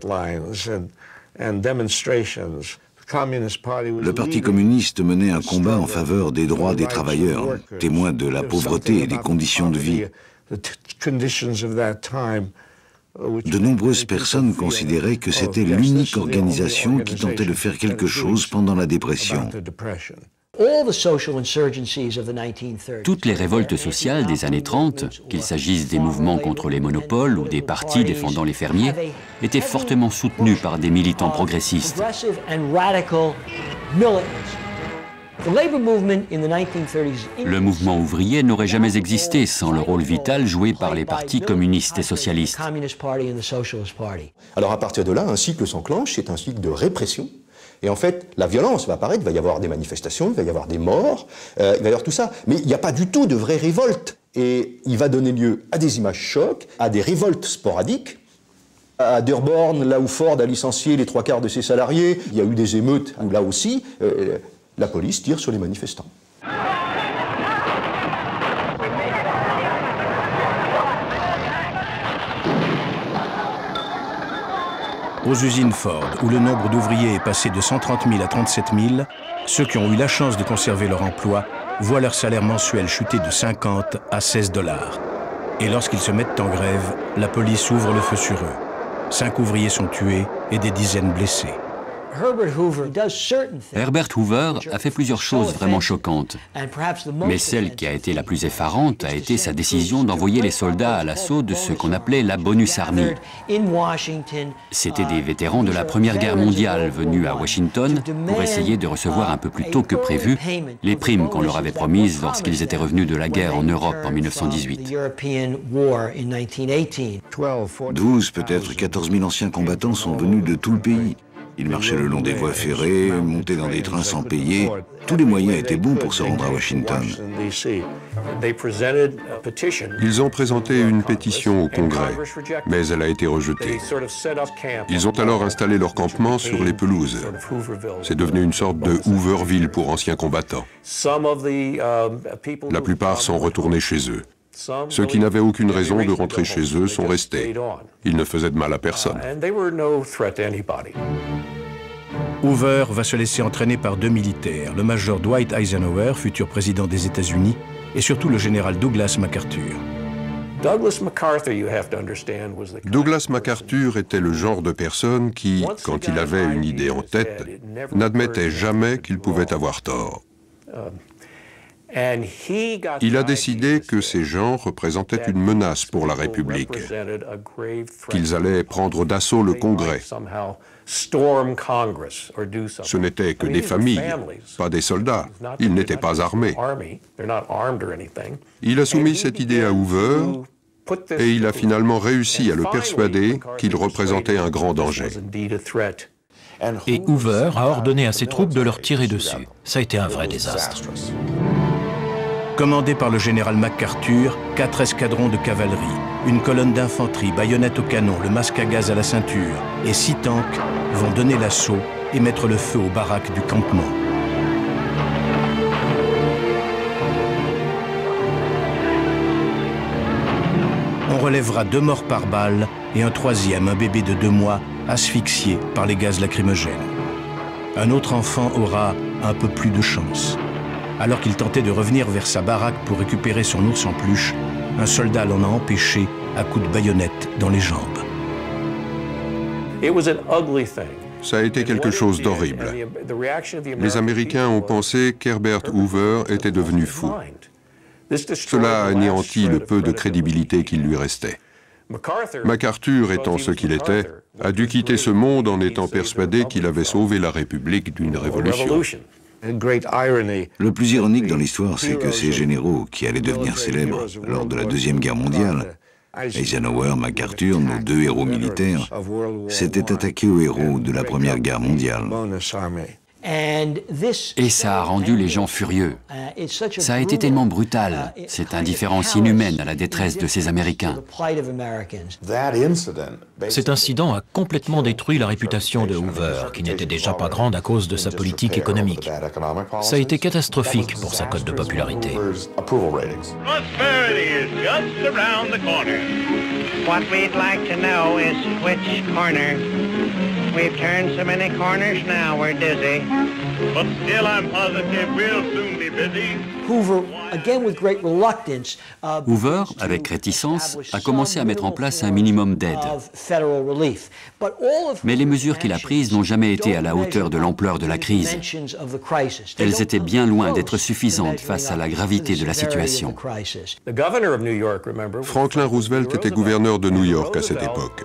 K: Le Parti communiste menait un combat en faveur des droits des travailleurs, témoins de la pauvreté et des conditions de vie. De nombreuses personnes considéraient que c'était l'unique organisation qui tentait de faire quelque chose pendant la dépression.
G: Toutes les révoltes sociales des années 30, qu'il s'agisse des mouvements contre les monopoles ou des partis défendant les fermiers, étaient fortement soutenues par des militants progressistes. Le mouvement ouvrier n'aurait jamais existé sans le rôle vital joué par les partis communistes et socialistes.
E: Alors à partir de là, un cycle s'enclenche, c'est un cycle de répression. Et en fait, la violence va apparaître, il va y avoir des manifestations, il va y avoir des morts, il va y avoir tout ça. Mais il n'y a pas du tout de vraie révolte. Et il va donner lieu à des images chocs, à des révoltes sporadiques. À Dearborn, là où Ford a licencié les 3/4 de ses salariés, il y a eu des émeutes où là aussi, la police tire sur les manifestants.
A: Aux usines Ford, où le nombre d'ouvriers est passé de 130 000 à 37 000, ceux qui ont eu la chance de conserver leur emploi voient leur salaire mensuel chuter de 50 à 16 $. Et lorsqu'ils se mettent en grève, la police ouvre le feu sur eux. 5 ouvriers sont tués et des dizaines blessés.
G: Herbert Hoover a fait plusieurs choses vraiment choquantes. Mais celle qui a été la plus effarante a été sa décision d'envoyer les soldats à l'assaut de ce qu'on appelait la Bonus Army. C'étaient des vétérans de la Première Guerre mondiale venus à Washington pour essayer de recevoir un peu plus tôt que prévu les primes qu'on leur avait promises lorsqu'ils étaient revenus de la guerre en Europe en 1918.
K: 12, peut-être 14 000 anciens combattants sont venus de tout le pays. Ils marchaient le long des voies ferrées, montaient dans des trains sans payer. Tous les moyens étaient bons pour se rendre à Washington.
D: Ils ont présenté une pétition au Congrès, mais elle a été rejetée. Ils ont alors installé leur campement sur les pelouses. C'est devenu une sorte de Hooverville pour anciens combattants. La plupart sont retournés chez eux. Ceux qui n'avaient aucune raison de rentrer chez eux sont restés. Ils ne faisaient de mal à personne.
A: Hoover va se laisser entraîner par 2 militaires, le major Dwight Eisenhower, futur président des États-Unis, et surtout le général Douglas MacArthur.
D: Douglas MacArthur était le genre de personne qui, quand il avait une idée en tête, n'admettait jamais qu'il pouvait avoir tort. Il a décidé que ces gens représentaient une menace pour la République, qu'ils allaient prendre d'assaut le Congrès. Ce n'étaient que des familles, pas des soldats. Ils n'étaient pas armés. Il a soumis cette idée à Hoover et il a finalement réussi à le persuader qu'il représentait un grand danger.
H: Et Hoover a ordonné à ses troupes de leur tirer dessus. Ça a été un vrai désastre.
A: Commandé par le général MacArthur, 4 escadrons de cavalerie, une colonne d'infanterie, baïonnettes au canon, le masque à gaz à la ceinture et 6 tanks vont donner l'assaut et mettre le feu aux baraques du campement. On relèvera 2 morts par balle et un 3e, un bébé de 2 mois, asphyxié par les gaz lacrymogènes. Un autre enfant aura un peu plus de chance. Alors qu'il tentait de revenir vers sa baraque pour récupérer son ours en peluche, un soldat l'en a empêché à coups de baïonnette dans les jambes.
D: Ça a été quelque chose d'horrible. Les Américains ont pensé qu'Herbert Hoover était devenu fou. Cela a anéanti le peu de crédibilité qu'il lui restait. MacArthur, étant ce qu'il était, a dû quitter ce monde en étant persuadé qu'il avait sauvé la République d'une révolution.
K: Le plus ironique dans l'histoire, c'est que ces généraux qui allaient devenir célèbres lors de la Deuxième Guerre mondiale, Eisenhower, MacArthur, nos deux héros militaires, s'étaient attaqués aux héros de la Première Guerre mondiale.
G: Et ça a rendu les gens furieux. Ça a été tellement brutal, cette indifférence inhumaine à la détresse de ces Américains.
H: Cet incident a complètement détruit la réputation de Hoover, qui n'était déjà pas grande à cause de sa politique économique. Ça a été catastrophique pour sa cote de popularité.
O: What we'd like to know is which corner. We've turned so many corners now, we're dizzy. But still I'm positive we'll soon be busy.
G: Hoover, avec réticence, a commencé à mettre en place un minimum d'aide. Mais les mesures qu'il a prises n'ont jamais été à la hauteur de l'ampleur de la crise. Elles étaient bien loin d'être suffisantes face à la gravité de la situation.
D: Franklin Roosevelt était gouverneur de New York à cette époque.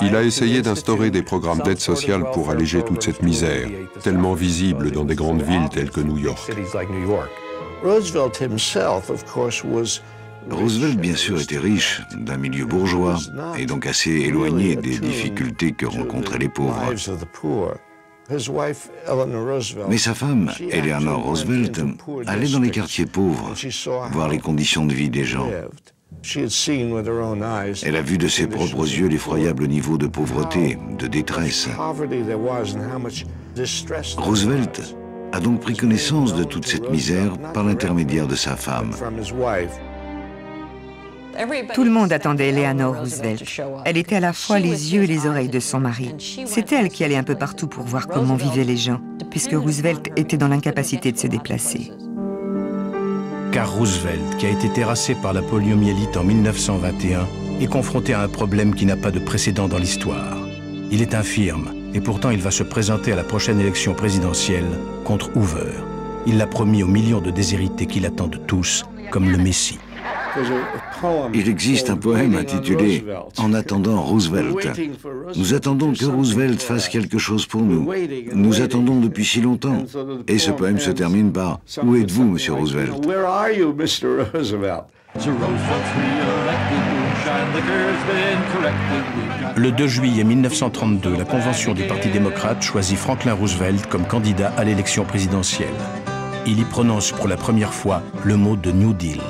D: Il a essayé d'instaurer des programmes d'aide sociale pour alléger toute cette misère, tellement visible dans des grandes villes telles que New York.
K: Roosevelt, bien sûr, était riche, d'un milieu bourgeois, et donc assez éloigné des difficultés que rencontraient les pauvres. Mais sa femme, Eleanor Roosevelt, allait dans les quartiers pauvres, voir les conditions de vie des gens. Elle a vu de ses propres yeux l'effroyable niveau de pauvreté, de détresse. Roosevelt a donc pris connaissance de toute cette misère par l'intermédiaire de sa femme.
F: Tout le monde attendait Eleanor Roosevelt. Elle était à la fois les yeux et les oreilles de son mari. C'est elle qui allait un peu partout pour voir comment vivaient les gens, puisque Roosevelt était dans l'incapacité de se déplacer.
A: Car Roosevelt, qui a été terrassé par la poliomyélite en 1921, est confronté à un problème qui n'a pas de précédent dans l'histoire. Il est infirme, et pourtant il va se présenter à la prochaine élection présidentielle contre Hoover. Il l'a promis aux millions de déshérités qui l'attendent tous comme le Messie.
K: Il existe un poème intitulé « En attendant Roosevelt ». Nous attendons que Roosevelt fasse quelque chose pour nous. Nous attendons depuis si longtemps. Et ce poème se termine par « Où êtes-vous, Monsieur Roosevelt ?»
A: Le 2 juillet 1932, la convention du Parti démocrate choisit Franklin Roosevelt comme candidat à l'élection présidentielle. Il y prononce pour la première fois le mot de New Deal.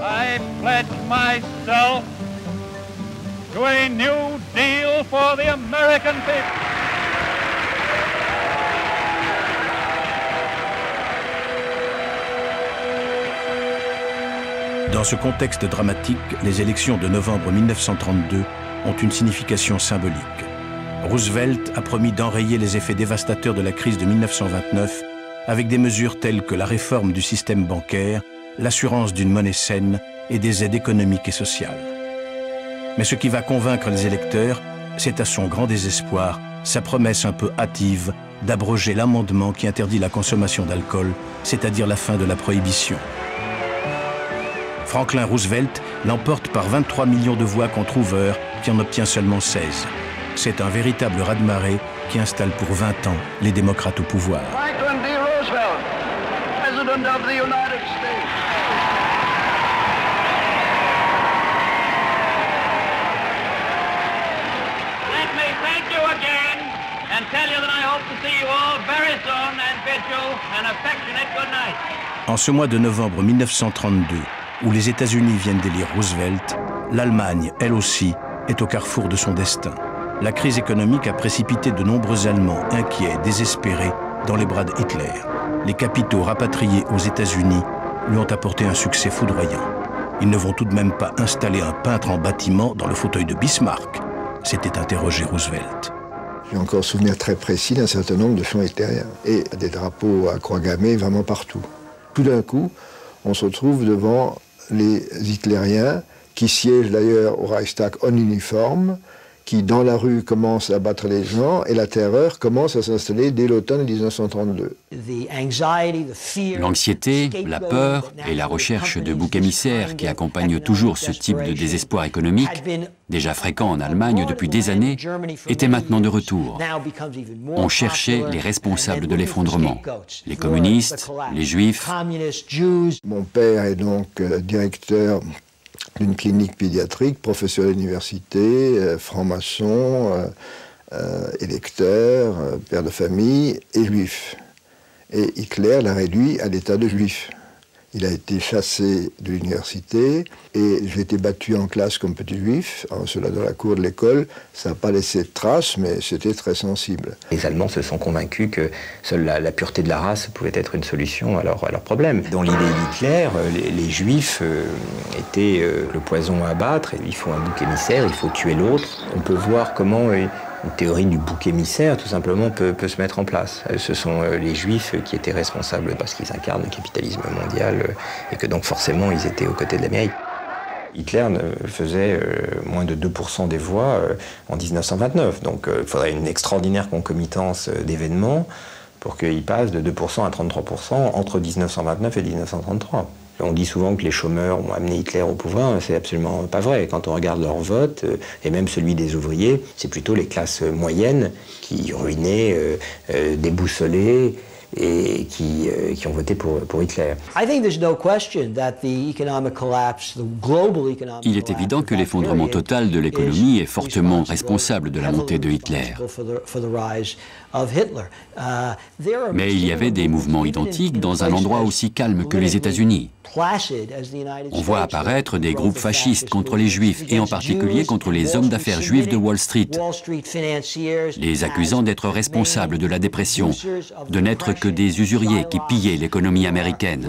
J: I pledge myself to a new deal for the American people.
A: Dans ce contexte dramatique, les élections de novembre 1932 ont une signification symbolique. Roosevelt a promis d'enrayer les effets dévastateurs de la crise de 1929 avec des mesures telles que la réforme du système bancaire, l'assurance d'une monnaie saine et des aides économiques et sociales. Mais ce qui va convaincre les électeurs, c'est à son grand désespoir sa promesse un peu hâtive d'abroger l'amendement qui interdit la consommation d'alcool, c'est-à-dire la fin de la prohibition. Franklin Roosevelt l'emporte par 23 millions de voix contre Hoover, qui en obtient seulement 16. C'est un véritable raz-de-marée qui installe pour 20 ans les démocrates au pouvoir.
J: Franklin D. Roosevelt, President of the United States. Let me thank you again and tell you that I hope to see you all very soon and bid you an affectionate good night.
A: En ce mois de novembre 1932, où les États-Unis viennent d'élire Roosevelt, l'Allemagne, elle aussi, est au carrefour de son destin. La crise économique a précipité de nombreux Allemands inquiets, désespérés, dans les bras de Hitler. Les capitaux rapatriés aux États-Unis lui ont apporté un succès foudroyant. Ils ne vont tout de même pas installer un peintre en bâtiment dans le fauteuil de Bismarck, s'était interrogé Roosevelt.
M: J'ai encore souvenir très précis d'un certain nombre de chants hitlériens et des drapeaux à croix gammée vraiment partout. Tout d'un coup, on se retrouve devant les hitlériens qui siègent d'ailleurs au Reichstag en uniforme, qui dans la rue commencent à battre les gens et la terreur commence à s'installer dès l'automne 1932.
G: L'anxiété, la peur et la recherche de boucs émissaires qui accompagnent toujours ce type de désespoir économique, déjà fréquent en Allemagne depuis des années, étaient maintenant de retour. On cherchait les responsables de l'effondrement, les communistes, les juifs.
M: Mon père est donc directeur d'une clinique pédiatrique, professeur d'université, franc-maçon, électeur, père de famille et juif. Et Hitler l'a réduit à l'état de juif. Il a été chassé de l'université et j'ai été battu en classe comme petit juif. Alors, cela dans la cour de l'école, ça n'a pas laissé de traces, mais c'était très sensible.
I: Les Allemands se sont convaincus que seule la pureté de la race pouvait être une solution à leurs problèmes. Dans l'idée d'Hitler, les Juifs étaient le poison à abattre. Il faut un bouc émissaire, il faut tuer l'autre. On peut voir comment une théorie du bouc émissaire, tout simplement, peut se mettre en place. Ce sont les Juifs qui étaient responsables parce qu'ils incarnent le capitalisme mondial et que donc forcément ils étaient aux côtés de l'Amérique. Hitler faisait moins de 2% des voix en 1929, donc il faudrait une extraordinaire concomitance d'événements pour qu'il passe de 2% à 33% entre 1929 et 1933. On dit souvent que les chômeurs ont amené Hitler au pouvoir, c'est absolument pas vrai. Quand on regarde leur vote, et même celui des ouvriers, c'est plutôt les classes moyennes qui ruinaient, déboussolées, et qui ont voté pour Hitler.
G: Il est évident que l'effondrement total de l'économie est fortement responsable de la montée de Hitler. Mais il y avait des mouvements identiques dans un endroit aussi calme que les États-Unis. On voit apparaître des groupes fascistes contre les Juifs et en particulier contre les hommes d'affaires juifs de Wall Street, les accusant d'être responsables de la dépression, de n'être que des usuriers qui pillaient l'économie américaine.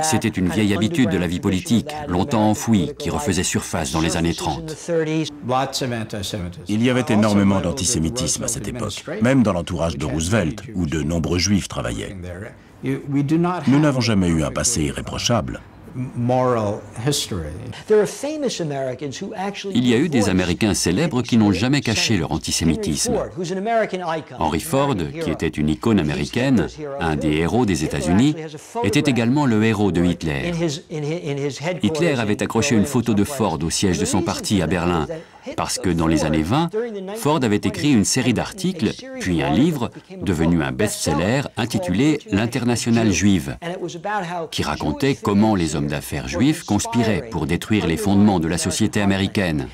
G: C'était une vieille habitude de la vie politique, longtemps enfouie, qui refaisait surface dans les années 30.
C: Il y avait énormément d'antisémitisme à cette époque, même dans l'entourage de Roosevelt, où de nombreux juifs travaillaient. Nous n'avons jamais eu un passé irréprochable.
G: Il y a eu des Américains célèbres qui n'ont jamais caché leur antisémitisme. Henry Ford, qui était une icône américaine, un des héros des États-Unis, était également le héros de Hitler. Hitler avait accroché une photo de Ford au siège de son parti à Berlin, parce que dans les années 20, Ford avait écrit une série d'articles, puis un livre, devenu un best-seller, intitulé « L'Internationale juive », qui racontait comment les hommes d'affaires juifs conspiraient pour détruire les fondements de la société américaine.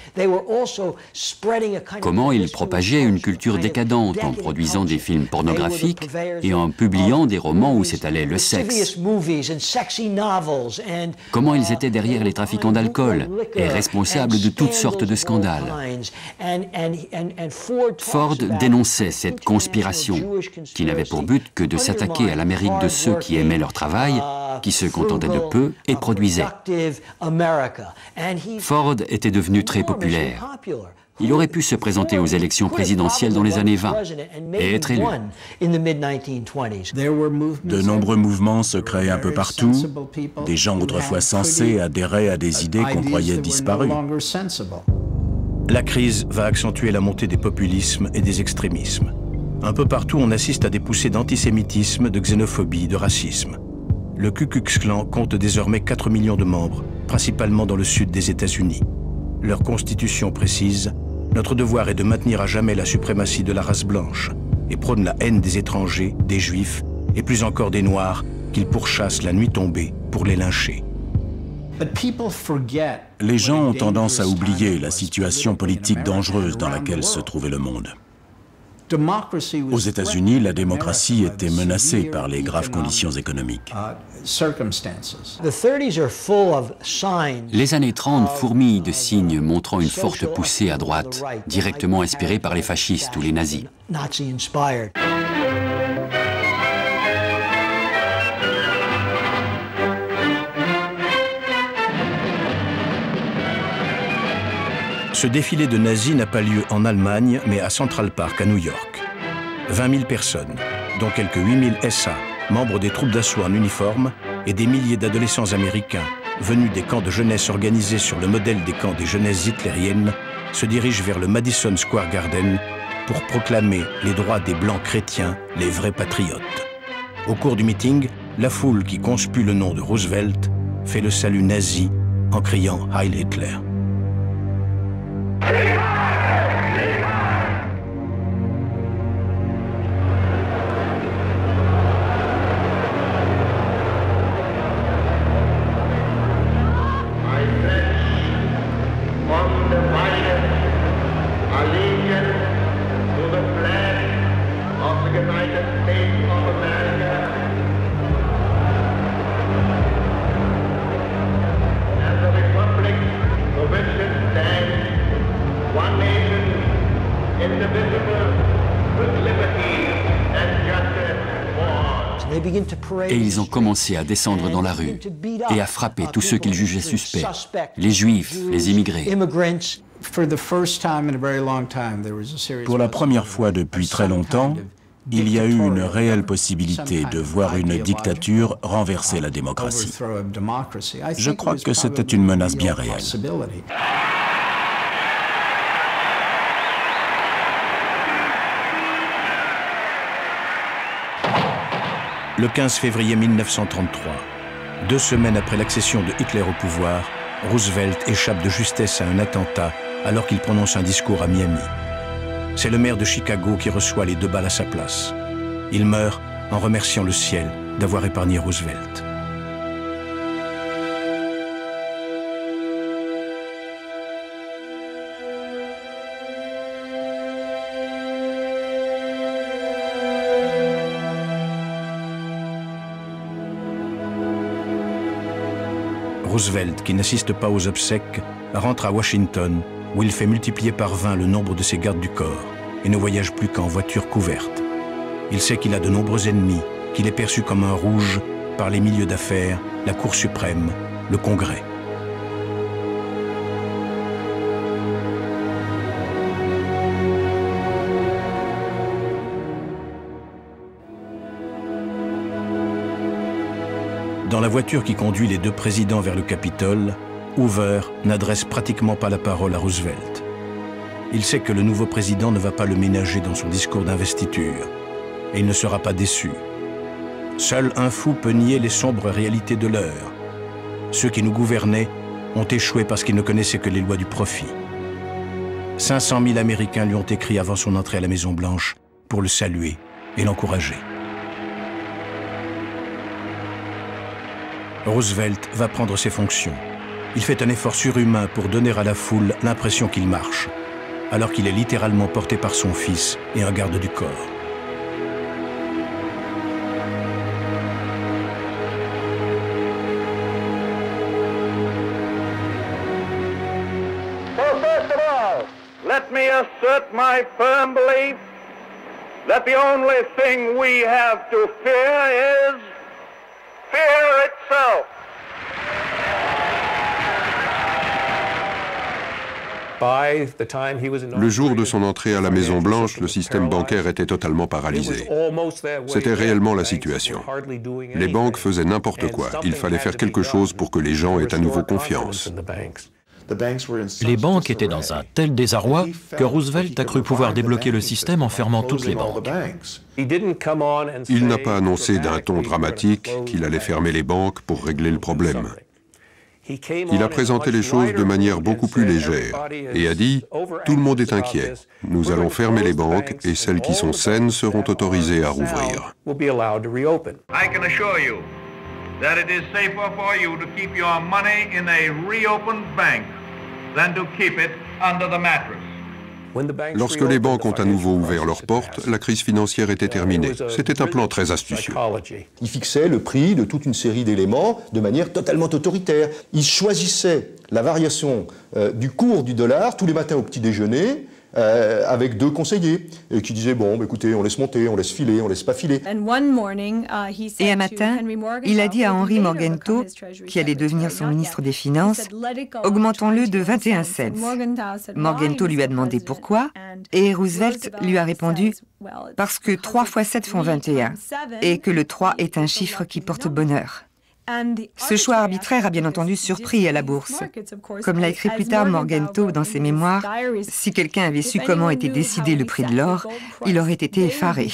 G: Comment ils propageaient une culture décadente en produisant des films pornographiques et en publiant des romans où s'étalait le sexe. Comment ils étaient derrière les trafiquants d'alcool et responsables de toutes sortes de scandales. Ford dénonçait cette conspiration qui n'avait pour but que de s'attaquer à l'Amérique de ceux qui aimaient leur travail, qui se contentaient de peu et produisaient. Ford était devenu très populaire. Il aurait pu se présenter aux élections présidentielles dans les années 20 et être élu.
C: De nombreux mouvements se créaient un peu partout. Des gens autrefois sensés adhéraient à des idées qu'on croyait disparues.
A: La crise va accentuer la montée des populismes et des extrémismes. Un peu partout, on assiste à des poussées d'antisémitisme, de xénophobie, de racisme. Le Ku Klux Klan compte désormais 4 millions de membres, principalement dans le sud des États-Unis. Leur constitution précise « Notre devoir est de maintenir à jamais la suprématie de la race blanche et prône la haine des étrangers, des juifs et plus encore des noirs qu'ils pourchassent la nuit tombée pour les lyncher. »
C: Les gens ont tendance à oublier la situation politique dangereuse dans laquelle se trouvait le monde. Aux États-Unis, la démocratie était menacée par les graves conditions économiques.
G: Les années 30 fourmillent de signes montrant une forte poussée à droite, directement inspirée par les fascistes ou les nazis.
A: Ce défilé de nazis n'a pas lieu en Allemagne, mais à Central Park, à New York. 20 000 personnes, dont quelques 8 000 SA, membres des troupes d'assaut en uniforme, et des milliers d'adolescents américains, venus des camps de jeunesse organisés sur le modèle des camps des jeunesses hitlériennes, se dirigent vers le Madison Square Garden pour proclamer les droits des Blancs chrétiens, les vrais patriotes. Au cours du meeting, la foule qui conspue le nom de Roosevelt fait le salut nazi en criant « Heil Hitler ».
G: Et ils ont commencé à descendre dans la rue et à frapper tous ceux qu'ils jugeaient suspects, les Juifs, les immigrés.
C: Pour la première fois depuis très longtemps, il y a eu une réelle possibilité de voir une dictature renverser la démocratie. Je crois que c'était une menace bien réelle.
A: Le 15 février 1933, 2 semaines après l'accession de Hitler au pouvoir, Roosevelt échappe de justesse à un attentat alors qu'il prononce un discours à Miami. C'est le maire de Chicago qui reçoit les 2 balles à sa place. Il meurt en remerciant le ciel d'avoir épargné Roosevelt. Roosevelt, qui n'assiste pas aux obsèques, rentre à Washington, où il fait multiplier par 20 le nombre de ses gardes du corps et ne voyage plus qu'en voiture couverte. Il sait qu'il a de nombreux ennemis, qu'il est perçu comme un rouge par les milieux d'affaires, la Cour suprême, le Congrès. Dans la voiture qui conduit les 2 présidents vers le Capitole, Hoover n'adresse pratiquement pas la parole à Roosevelt. Il sait que le nouveau président ne va pas le ménager dans son discours d'investiture, et il ne sera pas déçu. Seul un fou peut nier les sombres réalités de l'heure. Ceux qui nous gouvernaient ont échoué parce qu'ils ne connaissaient que les lois du profit. 500 000 Américains lui ont écrit avant son entrée à la Maison-Blanche pour le saluer et l'encourager. Roosevelt va prendre ses fonctions. Il fait un effort surhumain pour donner à la foule l'impression qu'il marche, alors qu'il est littéralement porté par son fils et un garde du corps.
J: So first of all, let me assert my firm belief that the only thing we have to fear is fear itself.
D: Le jour de son entrée à la Maison-Blanche, le système bancaire était totalement paralysé. C'était réellement la situation. Les banques faisaient n'importe quoi. Il fallait faire quelque chose pour que les gens aient à nouveau confiance.
H: Les banques étaient dans un tel désarroi que Roosevelt a cru pouvoir débloquer le système en fermant toutes les banques.
D: Il n'a pas annoncé d'un ton dramatique qu'il allait fermer les banques pour régler le problème. Il a présenté les choses de manière beaucoup plus légère et a dit « Tout le monde est inquiet. Nous allons fermer les banques et celles qui sont saines seront autorisées à rouvrir. »
J: I can assure you that it is safer for you to keep your money in a reopened bank than to keep it under the mattress.
D: Lorsque les banques ont à nouveau ouvert leurs portes, la crise financière était terminée. C'était un plan très astucieux.
E: Il fixait le prix de toute une série d'éléments de manière totalement autoritaire. Il choisissait la variation du cours du dollar tous les matins au petit déjeuner avec 2 conseillers qui disaient bon, écoutez, on laisse monter, on laisse filer, on laisse pas filer.
F: Et un matin, il a dit à Henry Morgenthau, qui allait devenir son ministre des Finances, augmentons-le de 21 cents. Morgenthau lui a demandé pourquoi, et Roosevelt lui a répondu parce que 3 fois 7 font 21, et que le 3 est un chiffre qui porte bonheur. Ce choix arbitraire a bien entendu surpris à la bourse. Comme l'a écrit plus tard Morgenthau dans ses mémoires, si quelqu'un avait su comment était décidé le prix de l'or, il aurait été effaré.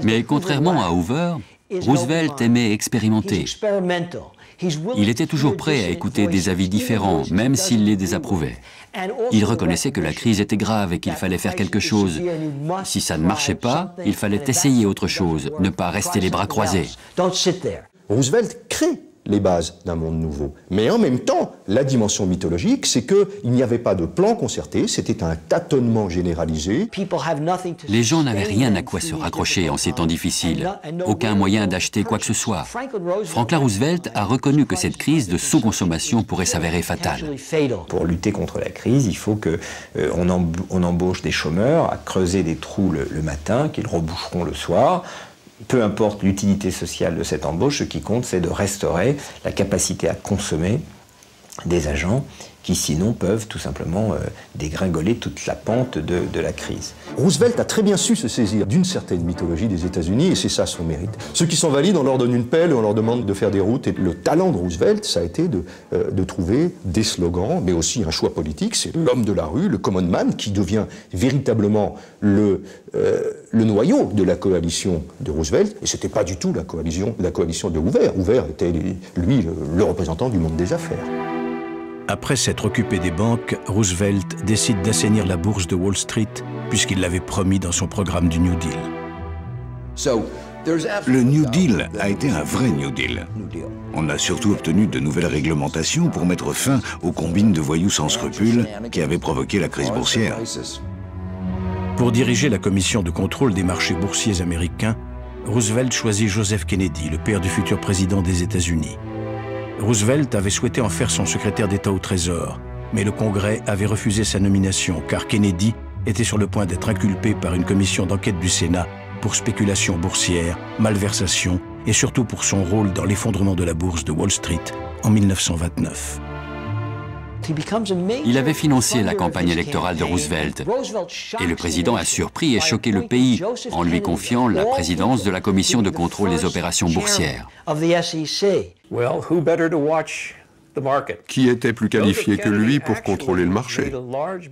G: Mais contrairement à Hoover, Roosevelt aimait expérimenter. Il était toujours prêt à écouter des avis différents, même s'il les désapprouvait. Il reconnaissait que la crise était grave et qu'il fallait faire quelque chose. Si ça ne marchait pas, il fallait essayer autre chose, ne pas rester les bras croisés.
E: Roosevelt crée les bases d'un monde nouveau. Mais en même temps, la dimension mythologique, c'est qu'il n'y avait pas de plan concerté, c'était un tâtonnement généralisé.
G: Les gens n'avaient rien à quoi se raccrocher en ces temps difficiles, aucun moyen d'acheter quoi que ce soit. Franklin Roosevelt a reconnu que cette crise de sous-consommation pourrait s'avérer fatale.
I: Pour lutter contre la crise, il faut qu'on embauche des chômeurs à creuser des trous le matin, qu'ils reboucheront le soir. Peu importe l'utilité sociale de cette embauche, ce qui compte, c'est de restaurer la capacité à consommer des agents qui, sinon, peuvent tout simplement dégringoler toute la pente de la crise.
E: Roosevelt a très bien su se saisir d'une certaine mythologie des États-Unis, et c'est ça son mérite. Ceux qui sont valides, on leur donne une pelle, on leur demande de faire des routes, et le talent de Roosevelt, ça a été de trouver des slogans, mais aussi un choix politique. C'est l'homme de la rue, le common man, qui devient véritablement le noyau de la coalition de Roosevelt, et c'était pas du tout la coalition de Hoover. Hoover était, lui, le représentant du monde des affaires.
A: Après s'être occupé des banques, Roosevelt décide d'assainir la bourse de Wall Street, puisqu'il l'avait promis dans son programme du New Deal.
K: Le New Deal a été un vrai New Deal. On a surtout obtenu de nouvelles réglementations pour mettre fin aux combines de voyous sans scrupules qui avaient provoqué la crise boursière.
A: Pour diriger la commission de contrôle des marchés boursiers américains, Roosevelt choisit Joseph Kennedy, le père du futur président des États-Unis. Roosevelt avait souhaité en faire son secrétaire d'État au Trésor, mais le Congrès avait refusé sa nomination car Kennedy était sur le point d'être inculpé par une commission d'enquête du Sénat pour spéculation boursière, malversation et surtout pour son rôle dans l'effondrement de la bourse de Wall Street en 1929.
G: Il avait financé la campagne électorale de Roosevelt et le président a surpris et choqué le pays en lui confiant la présidence de la commission de contrôle des opérations boursières.
D: Qui était plus qualifié que lui pour contrôler le marché?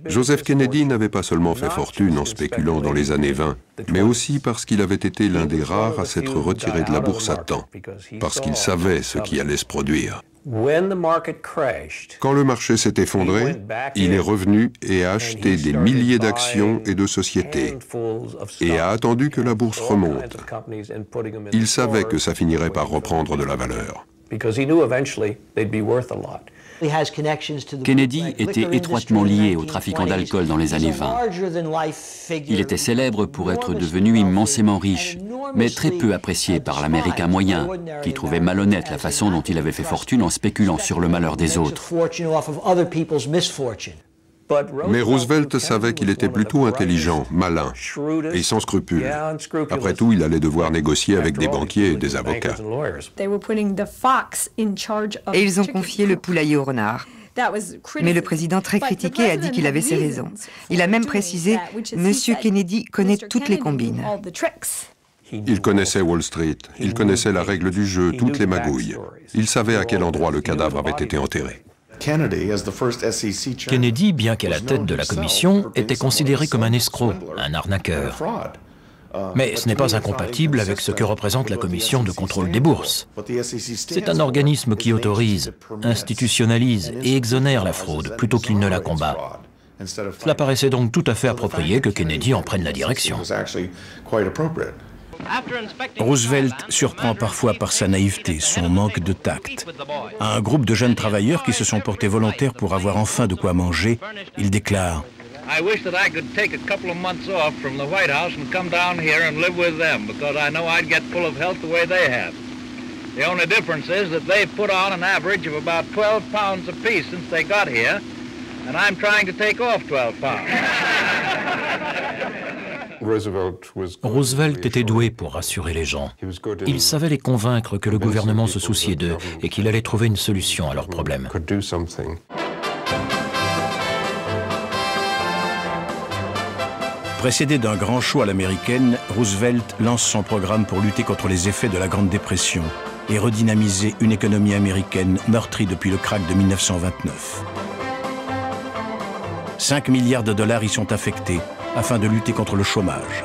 D: Joseph Kennedy n'avait pas seulement fait fortune en spéculant dans les années 20, mais aussi parce qu'il avait été l'un des rares à s'être retiré de la bourse à temps, parce qu'il savait ce qui allait se produire. Quand le marché s'est effondré, il est revenu et a acheté des milliers d'actions et de sociétés et a attendu que la bourse remonte. Il savait que ça finirait par reprendre de la valeur.
G: Kennedy était étroitement lié aux trafiquants d'alcool dans les années 20. Il était célèbre pour être devenu immensément riche, mais très peu apprécié par l'Américain moyen, qui trouvait malhonnête la façon dont il avait fait fortune en spéculant sur le malheur des autres.
D: Mais Roosevelt savait qu'il était plutôt intelligent, malin et sans scrupules. Après tout, il allait devoir négocier avec des banquiers et des avocats.
F: Et ils ont confié le poulailler au renard. Mais le président, très critiqué, a dit qu'il avait ses raisons. Il a même précisé « Monsieur Kennedy connaît toutes les combines ».
D: Il connaissait Wall Street, il connaissait la règle du jeu, toutes les magouilles. Il savait à quel endroit le cadavre avait été enterré.
H: Kennedy, bien qu'à la tête de la commission, était considéré comme un escroc, un arnaqueur. Mais ce n'est pas incompatible avec ce que représente la commission de contrôle des bourses. C'est un organisme qui autorise, institutionnalise et exonère la fraude plutôt qu'il ne la combat. Cela paraissait donc tout à fait approprié que Kennedy en prenne la direction.
A: Roosevelt surprend parfois par sa naïveté, son manque de tact. À un groupe de jeunes travailleurs qui se sont portés volontaires pour avoir enfin de quoi manger, il déclare « I wish that I could take a couple of months off from the White House and come down here and live with them, because I know I'd get full of health the way they have. The only difference is that they put on an average of about 12 pounds apiece since they got here,
O: And I'm trying to take off 12 pounds.
H: Roosevelt était doué pour rassurer les gens. Il savait les convaincre que le gouvernement se souciait d'eux et qu'il allait trouver une solution à leurs problèmes.
A: Précédé d'un grand show à l'américaine, Roosevelt lance son programme pour lutter contre les effets de la Grande Dépression et redynamiser une économie américaine meurtrie depuis le krach de 1929. 5 milliards de dollars y sont affectés afin de lutter contre le chômage.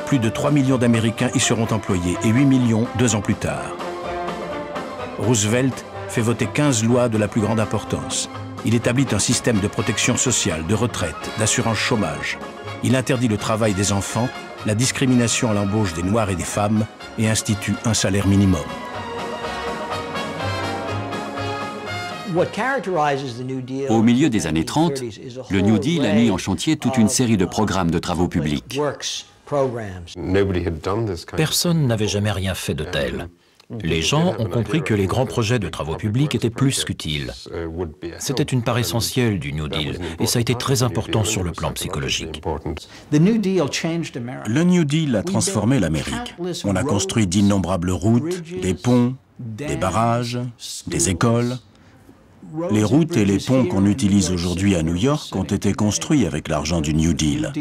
A: Plus de 3 millions d'Américains y seront employés et 8 millions 2 ans plus tard. Roosevelt fait voter 15 lois de la plus grande importance. Il établit un système de protection sociale, de retraite, d'assurance chômage. Il interdit le travail des enfants, la discrimination à l'embauche des Noirs et des femmes et institue un salaire minimum.
G: Au milieu des années 30, le New Deal a mis en chantier toute une série de programmes de travaux publics.
H: Personne n'avait jamais rien fait de tel. Les gens ont compris que les grands projets de travaux publics étaient plus qu'utiles. C'était une part essentielle du New Deal, et ça a été très important sur le plan psychologique.
C: Le New Deal a transformé l'Amérique. On a construit d'innombrables routes, des ponts, des barrages, des écoles. Les routes et les ponts qu'on utilise aujourd'hui à New York ont été construits avec l'argent du New Deal.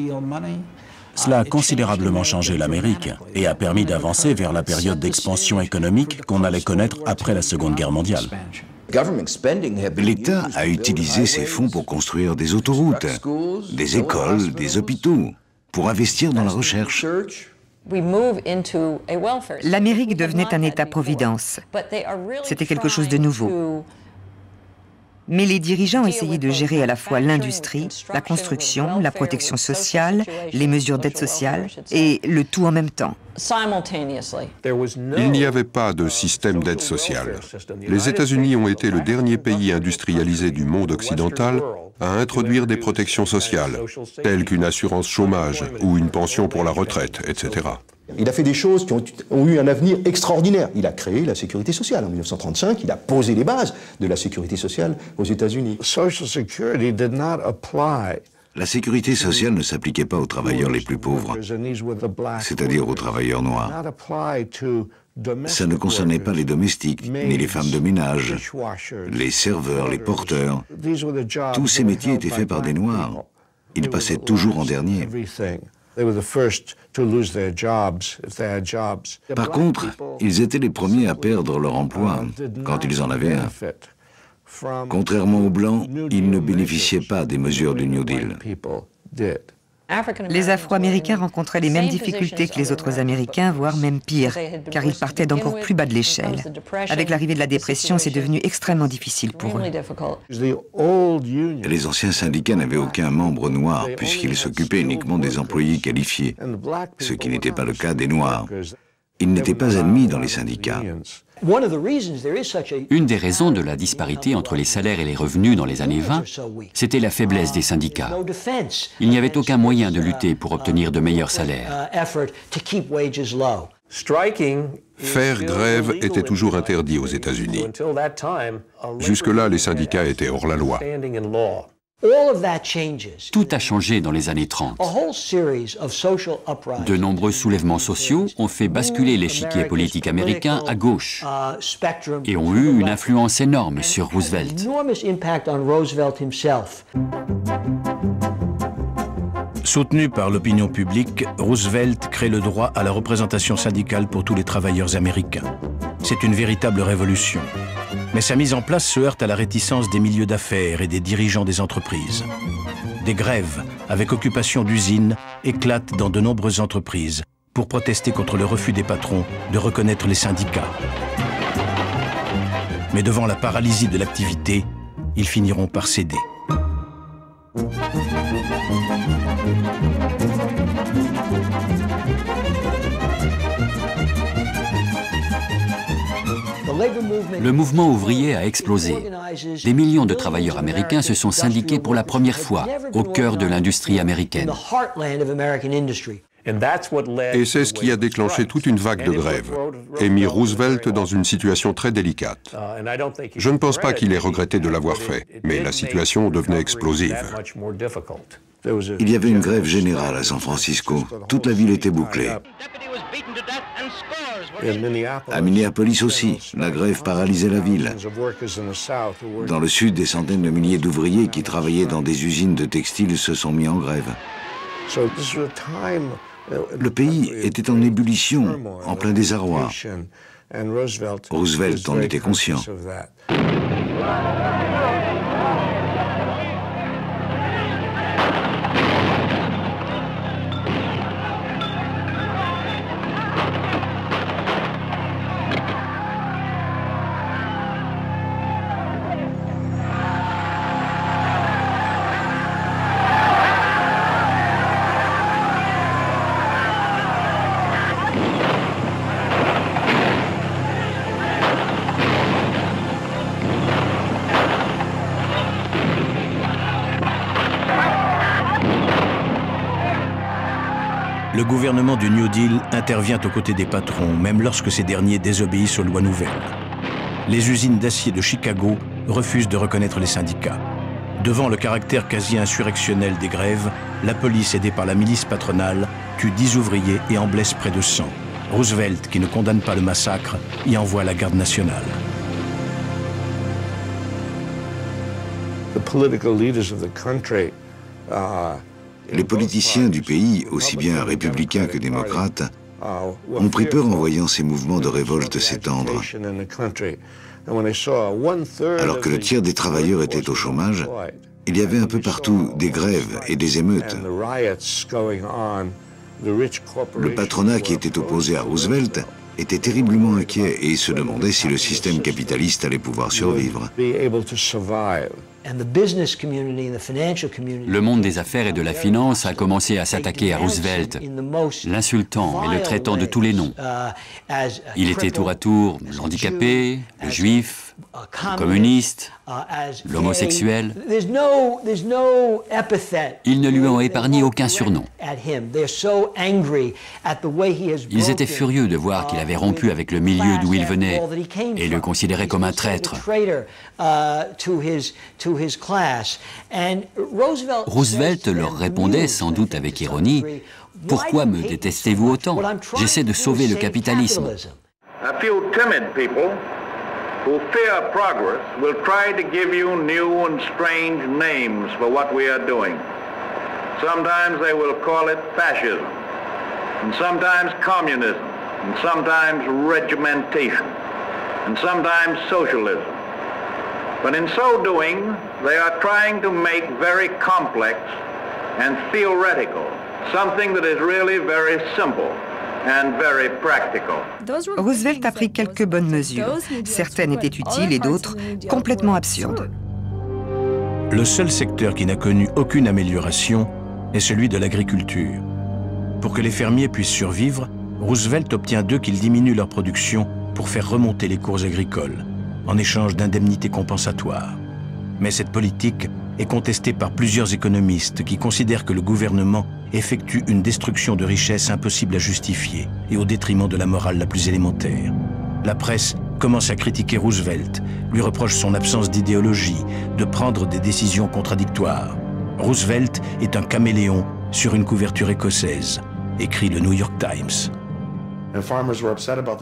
C: Cela a considérablement changé l'Amérique et a permis d'avancer vers la période d'expansion économique qu'on allait connaître après la Seconde Guerre mondiale.
K: L'État a utilisé ces fonds pour construire des autoroutes, des écoles, des hôpitaux, pour investir dans la recherche.
F: L'Amérique devenait un État-providence. C'était quelque chose de nouveau. Mais les dirigeants essayaient de gérer à la fois l'industrie, la construction, la protection sociale, les mesures d'aide sociale, et le tout en même temps.
D: Il n'y avait pas de système d'aide sociale. Les États-Unis ont été le dernier pays industrialisé du monde occidental à introduire des protections sociales, telles qu'une assurance chômage ou une pension pour la retraite, etc.
E: Il a fait des choses qui ont eu un avenir extraordinaire. Il a créé la sécurité sociale en 1935, il a posé les bases de la sécurité sociale aux États-Unis.
K: La sécurité sociale ne s'appliquait pas aux travailleurs les plus pauvres, c'est-à-dire aux travailleurs noirs. Ça ne concernait pas les domestiques, ni les femmes de ménage, les serveurs, les porteurs. Tous ces métiers étaient faits par des Noirs. Ils passaient toujours en dernier. Par contre, ils étaient les premiers à perdre leur emploi quand ils en avaient un. Contrairement aux Blancs, ils ne bénéficiaient pas des mesures du New Deal.
F: Les Afro-Américains rencontraient les mêmes difficultés que les autres Américains, voire même pire, car ils partaient d'encore plus bas de l'échelle. Avec l'arrivée de la dépression, c'est devenu extrêmement difficile pour eux.
K: Les anciens syndicats n'avaient aucun membre noir, puisqu'ils s'occupaient uniquement des employés qualifiés, ce qui n'était pas le cas des Noirs. Ils n'étaient pas admis dans les syndicats.
G: Une des raisons de la disparité entre les salaires et les revenus dans les années 20, c'était la faiblesse des syndicats. Il n'y avait aucun moyen de lutter pour obtenir de meilleurs salaires.
D: Faire grève était toujours interdit aux États-Unis. Jusque-là, les syndicats étaient hors la loi.
G: Tout a changé dans les années 30. De nombreux soulèvements sociaux ont fait basculer l'échiquier politique américain à gauche et ont eu une influence énorme sur Roosevelt.
A: Soutenu par l'opinion publique, Roosevelt crée le droit à la représentation syndicale pour tous les travailleurs américains. C'est une véritable révolution. Mais sa mise en place se heurte à la réticence des milieux d'affaires et des dirigeants des entreprises. Des grèves avec occupation d'usines éclatent dans de nombreuses entreprises pour protester contre le refus des patrons de reconnaître les syndicats. Mais devant la paralysie de l'activité, ils finiront par céder.
G: Le mouvement ouvrier a explosé. Des millions de travailleurs américains se sont syndiqués pour la première fois au cœur de l'industrie américaine.
D: Et c'est ce qui a déclenché toute une vague de grèves et mis Roosevelt dans une situation très délicate. Je ne pense pas qu'il ait regretté de l'avoir fait, mais la situation devenait explosive.
K: Il y avait une grève générale à San Francisco. Toute la ville était bouclée. À Minneapolis aussi, la grève paralysait la ville. Dans le sud, des centaines de milliers d'ouvriers qui travaillaient dans des usines de textiles se sont mis en grève. Le pays était en ébullition, en plein désarroi. Roosevelt en était conscient.
A: Le gouvernement du New Deal intervient aux côtés des patrons, même lorsque ces derniers désobéissent aux lois nouvelles. Les usines d'acier de Chicago refusent de reconnaître les syndicats. Devant le caractère quasi insurrectionnel des grèves, la police, aidée par la milice patronale, tue 10 ouvriers et en blesse près de 100. Roosevelt, qui ne condamne pas le massacre, y envoie la garde nationale.
K: Les politiciens du pays, aussi bien républicains que démocrates, ont pris peur en voyant ces mouvements de révolte s'étendre. Alors que le tiers des travailleurs étaient au chômage, il y avait un peu partout des grèves et des émeutes. Le patronat qui était opposé à Roosevelt était terriblement inquiet et se demandait si le système capitaliste allait pouvoir survivre.
G: Le monde des affaires et de la finance a commencé à s'attaquer à Roosevelt, l'insultant et le traitant de tous les noms. Il était tour à tour l'handicapé, le juif, le communiste, l'homosexuel. Ils ne lui ont épargné aucun surnom. Ils étaient furieux de voir qu'il avait rompu avec le milieu d'où il venait et le considéraient comme un traître. Roosevelt leur répondait, sans doute avec ironie, « Pourquoi me détestez-vous autant? J'essaie de sauver le capitalisme. »
J: who fear progress will try to give you new and strange names for what we are doing. Sometimes they will call it fascism, and sometimes communism, and sometimes regimentation, and sometimes socialism. But in so doing, they are trying to make very complex and theoretical something that is really very simple.
F: Roosevelt a pris quelques bonnes mesures. Certaines étaient utiles et d'autres complètement absurdes.
A: Le seul secteur qui n'a connu aucune amélioration est celui de l'agriculture. Pour que les fermiers puissent survivre, Roosevelt obtient d'eux qu'ils diminuent leur production pour faire remonter les cours agricoles, en échange d'indemnités compensatoires. Mais cette politique est contestée par plusieurs économistes qui considèrent que le gouvernement effectue une destruction de richesses impossible à justifier et au détriment de la morale la plus élémentaire. La presse commence à critiquer Roosevelt, lui reproche son absence d'idéologie, de prendre des décisions contradictoires. Roosevelt est un caméléon sur une couverture écossaise, écrit le New York Times.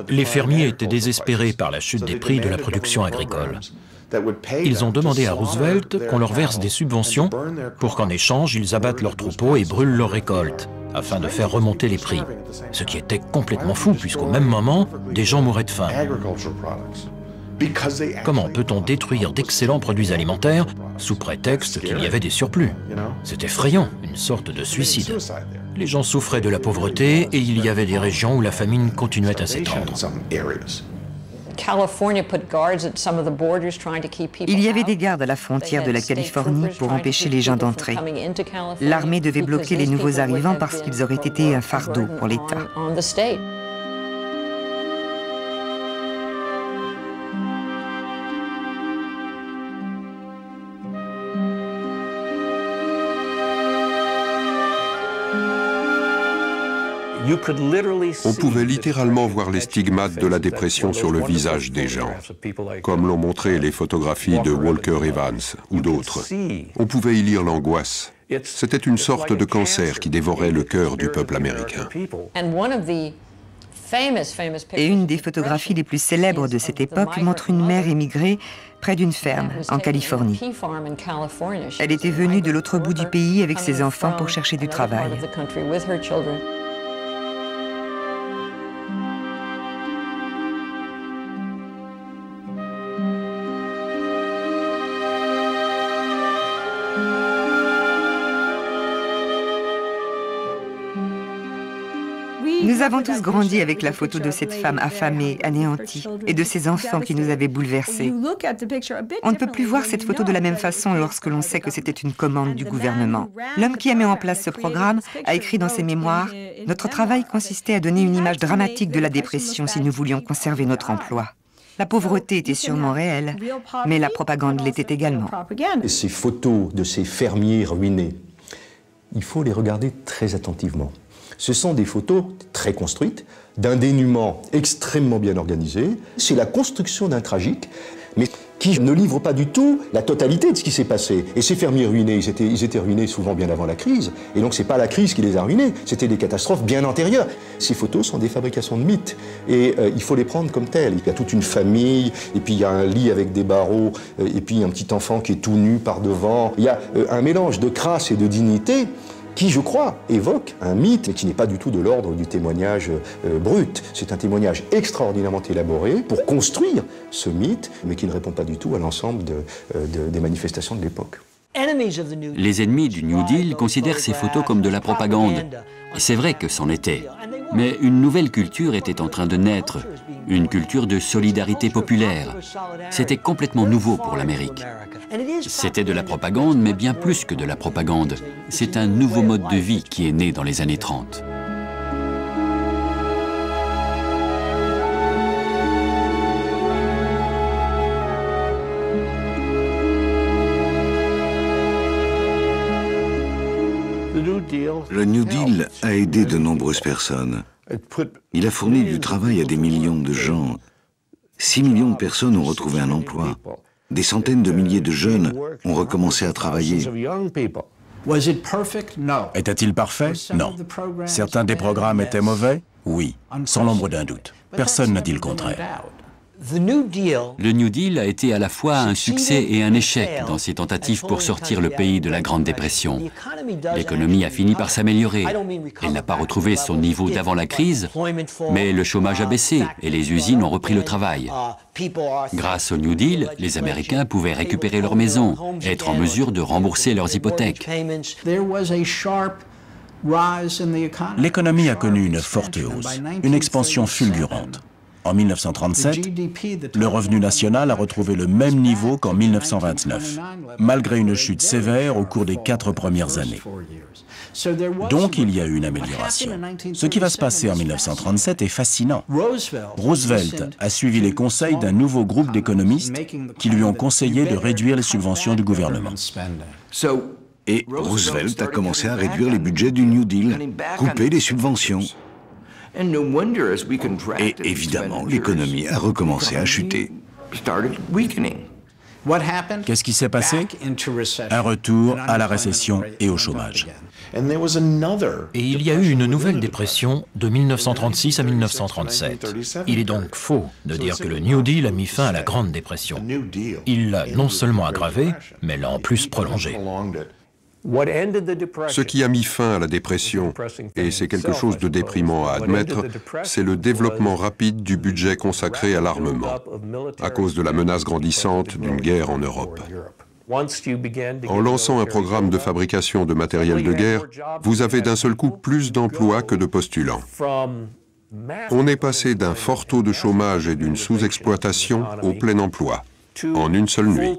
H: Les fermiers étaient désespérés par la chute des prix de la production agricole. Ils ont demandé à Roosevelt qu'on leur verse des subventions pour qu'en échange, ils abattent leurs troupeaux et brûlent leurs récoltes, afin de faire remonter les prix. Ce qui était complètement fou, puisqu'au même moment, des gens mouraient de faim. Comment peut-on détruire d'excellents produits alimentaires sous prétexte qu'il y avait des surplus? C'est effrayant, une sorte de suicide. Les gens souffraient de la pauvreté et il y avait des régions où la famine continuait à s'étendre.
F: Il y avait des gardes à la frontière de la Californie pour empêcher les gens d'entrer. L'armée devait bloquer les nouveaux arrivants parce qu'ils auraient été un fardeau pour l'État.
D: On pouvait littéralement voir les stigmates de la dépression sur le visage des gens, comme l'ont montré les photographies de Walker Evans ou d'autres. On pouvait y lire l'angoisse. C'était une sorte de cancer qui dévorait le cœur du peuple américain.
F: Et une des photographies les plus célèbres de cette époque montre une mère émigrée près d'une ferme, en Californie. Elle était venue de l'autre bout du pays avec ses enfants pour chercher du travail. Nous avons tous grandi avec la photo de cette femme affamée, anéantie, et de ses enfants qui nous avaient bouleversés. On ne peut plus voir cette photo de la même façon lorsque l'on sait que c'était une commande du gouvernement. L'homme qui a mis en place ce programme a écrit dans ses mémoires « Notre travail consistait à donner une image dramatique de la dépression si nous voulions conserver notre emploi. La pauvreté était sûrement réelle, mais la propagande l'était également. »
E: Et ces photos de ces fermiers ruinés, il faut les regarder très attentivement. Ce sont des photos très construites, d'un dénuement extrêmement bien organisé. C'est la construction d'un tragique, mais qui ne livre pas du tout la totalité de ce qui s'est passé. Et ces fermiers ruinés, ils étaient ruinés souvent bien avant la crise. Et donc c'est pas la crise qui les a ruinés, c'était des catastrophes bien antérieures. Ces photos sont des fabrications de mythes. Et il faut les prendre comme telles. Il y a toute une famille, et puis il y a un lit avec des barreaux, et puis un petit enfant qui est tout nu par devant. Il y a un mélange de crasse et de dignité qui, je crois, évoque un mythe, mais qui n'est pas du tout de l'ordre du témoignage brut. C'est un témoignage extraordinairement élaboré pour construire ce mythe, mais qui ne répond pas du tout à l'ensemble des manifestations de l'époque.
G: Les ennemis du New Deal considèrent ces photos comme de la propagande. Et c'est vrai que c'en était. Mais une nouvelle culture était en train de naître, une culture de solidarité populaire. C'était complètement nouveau pour l'Amérique. C'était de la propagande, mais bien plus que de la propagande. C'est un nouveau mode de vie qui est né dans les années 30.
K: Le New Deal a aidé de nombreuses personnes. Il a fourni du travail à des millions de gens. 6 millions de personnes ont retrouvé un emploi. Des centaines de milliers de jeunes ont recommencé à travailler.
C: Était-il parfait? Non. Certains des programmes étaient mauvais? Oui, sans l'ombre d'un doute. Personne n'a dit le contraire.
G: Le New Deal a été à la fois un succès et un échec dans ses tentatives pour sortir le pays de la Grande Dépression. L'économie a fini par s'améliorer. Elle n'a pas retrouvé son niveau d'avant la crise, mais le chômage a baissé et les usines ont repris le travail. Grâce au New Deal, les Américains pouvaient récupérer leurs maisons, être en mesure de rembourser leurs hypothèques.
C: L'économie a connu une forte hausse, une expansion fulgurante. En 1937, le revenu national a retrouvé le même niveau qu'en 1929, malgré une chute sévère au cours des 4 premières années. Donc il y a eu une amélioration. Ce qui va se passer en 1937 est fascinant. Roosevelt a suivi les conseils d'un nouveau groupe d'économistes qui lui ont conseillé de réduire les subventions du gouvernement.
K: Et Roosevelt a commencé à réduire les budgets du New Deal, couper les subventions. Et évidemment, l'économie a recommencé à chuter.
C: Qu'est-ce qui s'est passé? Un retour à la récession et au chômage.
H: Et il y a eu une nouvelle dépression de 1936 à 1937. Il est donc faux de dire que le New Deal a mis fin à la Grande Dépression. Il l'a non seulement aggravée, mais l'a en plus prolongée.
D: Ce qui a mis fin à la dépression, et c'est quelque chose de déprimant à admettre, c'est le développement rapide du budget consacré à l'armement, à cause de la menace grandissante d'une guerre en Europe. En lançant un programme de fabrication de matériel de guerre, vous avez d'un seul coup plus d'emplois que de postulants. On est passé d'un fort taux de chômage et d'une sous-exploitation au plein emploi, en une seule nuit.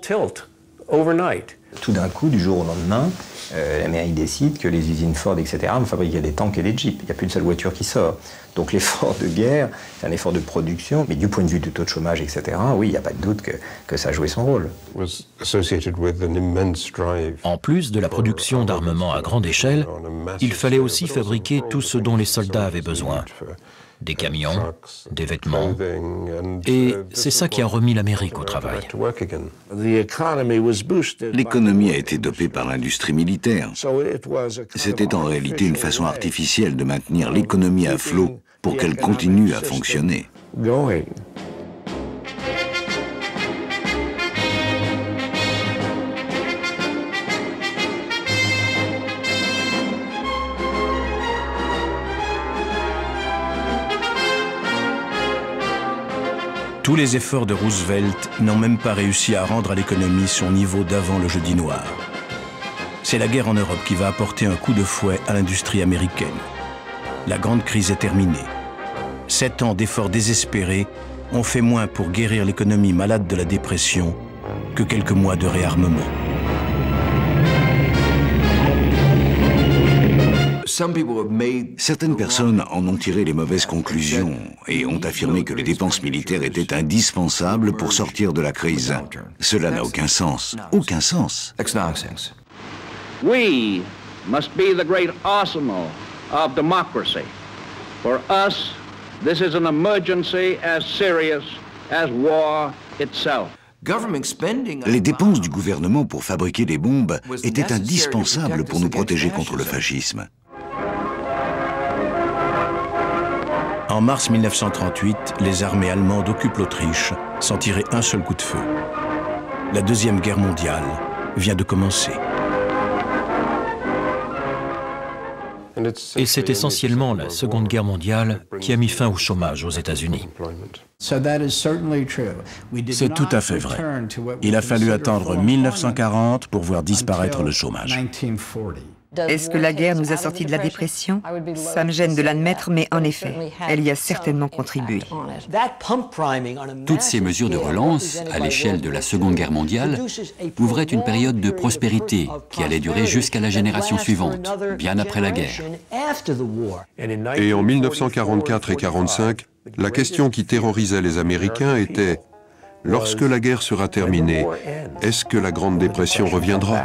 I: Tout d'un coup, du jour au lendemain, l'Amérique décide que les usines Ford, etc., vont fabriquer des tanks et des jeeps. Il n'y a plus une seule voiture qui sort. Donc l'effort de guerre, c'est un effort de production, mais du point de vue du taux de chômage, etc., oui, il n'y a pas de doute que ça a joué son rôle.
H: En plus de la production d'armements à grande échelle, il fallait aussi fabriquer tout ce dont les soldats avaient besoin. Des camions, des vêtements. Et c'est ça qui a remis l'Amérique au travail.
K: L'économie a été dopée par l'industrie militaire. C'était en réalité une façon artificielle de maintenir l'économie à flot pour qu'elle continue à fonctionner.
A: Tous les efforts de Roosevelt n'ont même pas réussi à rendre à l'économie son niveau d'avant le jeudi noir. C'est la guerre en Europe qui va apporter un coup de fouet à l'industrie américaine. La grande crise est terminée. 7 ans d'efforts désespérés ont fait moins pour guérir l'économie malade de la dépression que quelques mois de réarmement.
K: Certaines personnes en ont tiré les mauvaises conclusions et ont affirmé que les dépenses militaires étaient indispensables pour sortir de la crise. Cela n'a aucun sens. Aucun sens.
J: We must be the great arsenal of democracy. For us, this is an emergency as serious as war itself.
K: Les dépenses du gouvernement pour fabriquer des bombes étaient indispensables pour nous protéger contre le fascisme.
A: En mars 1938, les armées allemandes occupent l'Autriche sans tirer un seul coup de feu. La Deuxième Guerre mondiale vient de commencer.
H: Et c'est essentiellement la Seconde Guerre mondiale qui a mis fin au chômage aux États-Unis.
C: C'est tout à fait vrai. Il a fallu attendre 1940 pour voir disparaître le chômage.
F: Est-ce que la guerre nous a sortis de la dépression? Ça me gêne de l'admettre, mais en effet, elle y a certainement contribué.
G: Toutes ces mesures de relance, à l'échelle de la Seconde Guerre mondiale, ouvraient une période de prospérité qui allait durer jusqu'à la génération suivante, bien après la guerre.
D: Et en 1944 et 1945, la question qui terrorisait les Américains était « Lorsque la guerre sera terminée, est-ce que la Grande Dépression reviendra ?»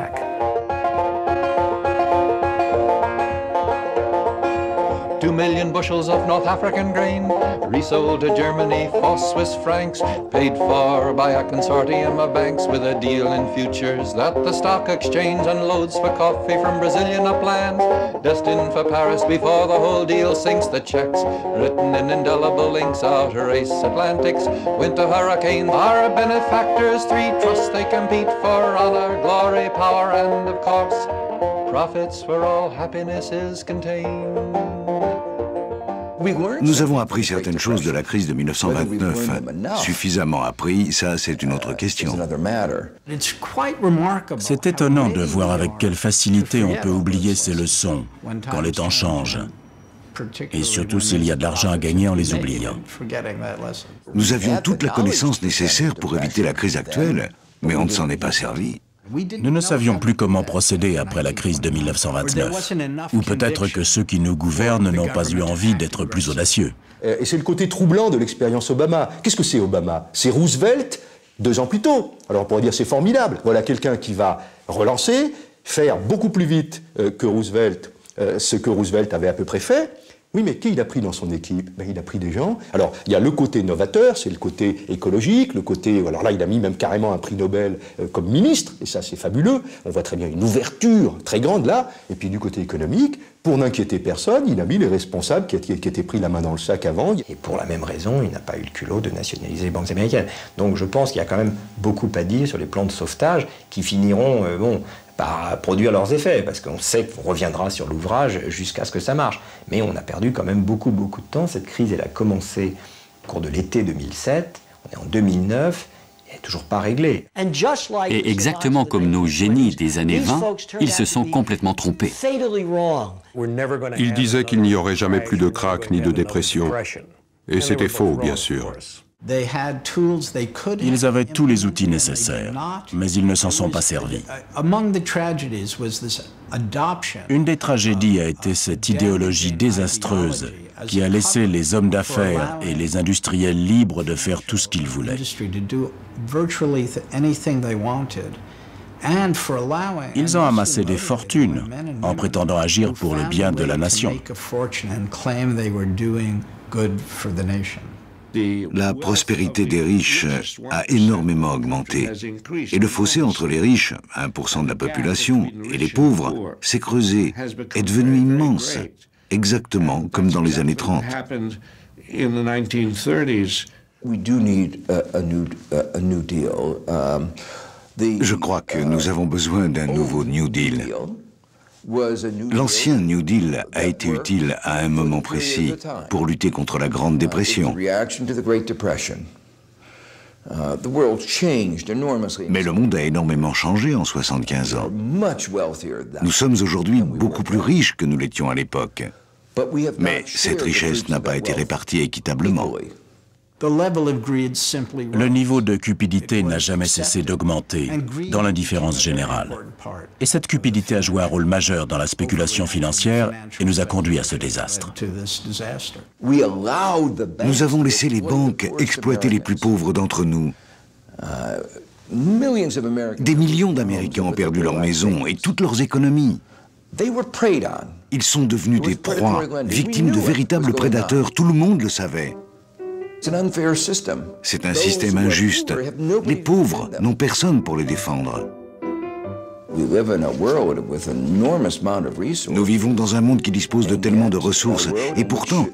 P: 2 million bushels of North African grain, resold to Germany for Swiss francs, paid for by a consortium of banks with a deal in futures that the stock exchange unloads for coffee from Brazilian uplands, destined for Paris before the whole deal sinks. The checks, written in indelible inks, outrace Atlantics, winter hurricanes, our benefactors, 3 trusts they compete for honor, glory, power, and of course, profits where all happiness is contained.
K: Nous avons appris certaines choses de la crise de 1929. Suffisamment appris, ça c'est une autre question.
C: C'est étonnant de voir avec quelle facilité on peut oublier ces leçons quand les temps changent. Et surtout s'il y a de l'argent à gagner en les oubliant.
K: Nous avions toute la connaissance nécessaire pour éviter la crise actuelle, mais on ne s'en est pas servi.
C: Nous ne savions plus comment procéder après la crise de 1929. Ou peut-être que ceux qui nous gouvernent n'ont pas eu envie d'être plus audacieux.
E: Et c'est le côté troublant de l'expérience Obama. Qu'est-ce que c'est Obama? C'est Roosevelt 2 ans plus tôt. Alors on pourrait dire c'est formidable. Voilà quelqu'un qui va relancer, faire beaucoup plus vite que Roosevelt ce que Roosevelt avait à peu près fait. Oui, mais qui il a pris dans son équipe? Ben, il a pris des gens. Alors, il y a le côté novateur, c'est le côté écologique, le côté... Alors là, il a mis même carrément un prix Nobel comme ministre, et ça, c'est fabuleux. On voit très bien une ouverture très grande là. Et puis, du côté économique, pour n'inquiéter personne, il a mis les responsables qui étaient pris la main dans le sac avant.
I: Et pour la même raison, il n'a pas eu le culot de nationaliser les banques américaines. Donc, je pense qu'il y a quand même beaucoup à dire sur les plans de sauvetage qui finiront, par produire leurs effets, parce qu'on sait qu'on reviendra sur l'ouvrage jusqu'à ce que ça marche. Mais on a perdu quand même beaucoup de temps. Cette crise, elle a commencé au cours de l'été 2007, on est en 2009, elle n'est toujours pas réglée.
G: Et exactement comme nos génies des années 20, ils se sont complètement trompés.
D: Ils disaient qu'il n'y aurait jamais plus de krach ni de dépression. Et c'était faux, bien sûr.
C: Ils avaient tous les outils nécessaires, mais ils ne s'en sont pas servis. Une des tragédies a été cette idéologie désastreuse qui a laissé les hommes d'affaires et les industriels libres de faire tout ce qu'ils voulaient. Ils ont amassé des fortunes en prétendant agir pour le bien de la nation.
K: La prospérité des riches a énormément augmenté. Et le fossé entre les riches, 1% de la population, et les pauvres s'est creusé, est devenu immense, exactement comme dans les années 30. Je crois que nous avons besoin d'un nouveau New Deal. L'ancien New Deal a été utile à un moment précis pour lutter contre la Grande Dépression. Mais le monde a énormément changé en 75 ans. Nous sommes aujourd'hui beaucoup plus riches que nous l'étions à l'époque. Mais cette richesse n'a pas été répartie équitablement.
C: Le niveau de cupidité n'a jamais cessé d'augmenter dans l'indifférence générale. Et cette cupidité a joué un rôle majeur dans la spéculation financière et nous a conduit à ce désastre.
K: Nous avons laissé les banques exploiter les plus pauvres d'entre nous. Des millions d'Américains ont perdu leur maison et toutes leurs économies. Ils sont devenus des proies, victimes de véritables prédateurs, tout le monde le savait. C'est un système injuste. Les pauvres n'ont personne pour les défendre. Nous vivons dans un monde qui dispose de tellement de ressources, et pourtant,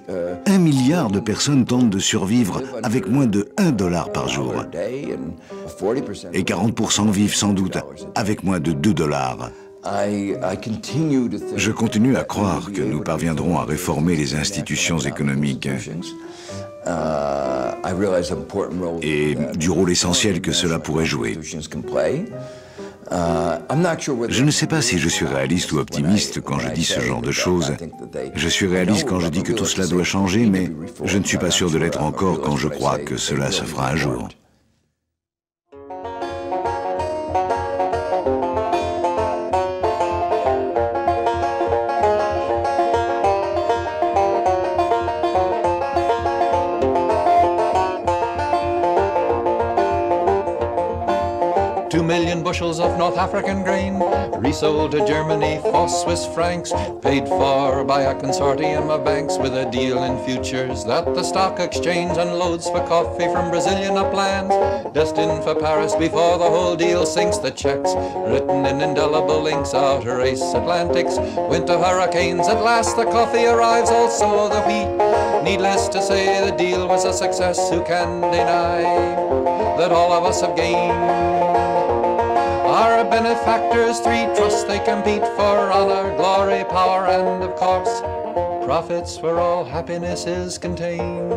K: 1 milliard de personnes tentent de survivre avec moins de $1 par jour. Et 40% vivent sans doute avec moins de $2. Je continue à croire que nous parviendrons à réformer les institutions économiques et du rôle essentiel que cela pourrait jouer. Je ne sais pas si je suis réaliste ou optimiste quand je dis ce genre de choses. Je suis réaliste quand je dis que tout cela doit changer, mais je ne suis pas sûr de l'être encore quand je crois que cela se fera un jour.
P: Bushels of North African grain, resold to Germany for Swiss francs, paid for by a consortium of banks with a deal in futures that the stock exchange unloads for coffee from Brazilian uplands, destined for Paris before the whole deal sinks. The checks written in indelible inks, outer race Atlantics, winter hurricanes. At last the coffee arrives, also the wheat. Needless to say, the deal was a success. Who can deny that all of us have gained? Our benefactors, three trusts they compete for honor, glory, power, and of course, profits where all happiness is contained.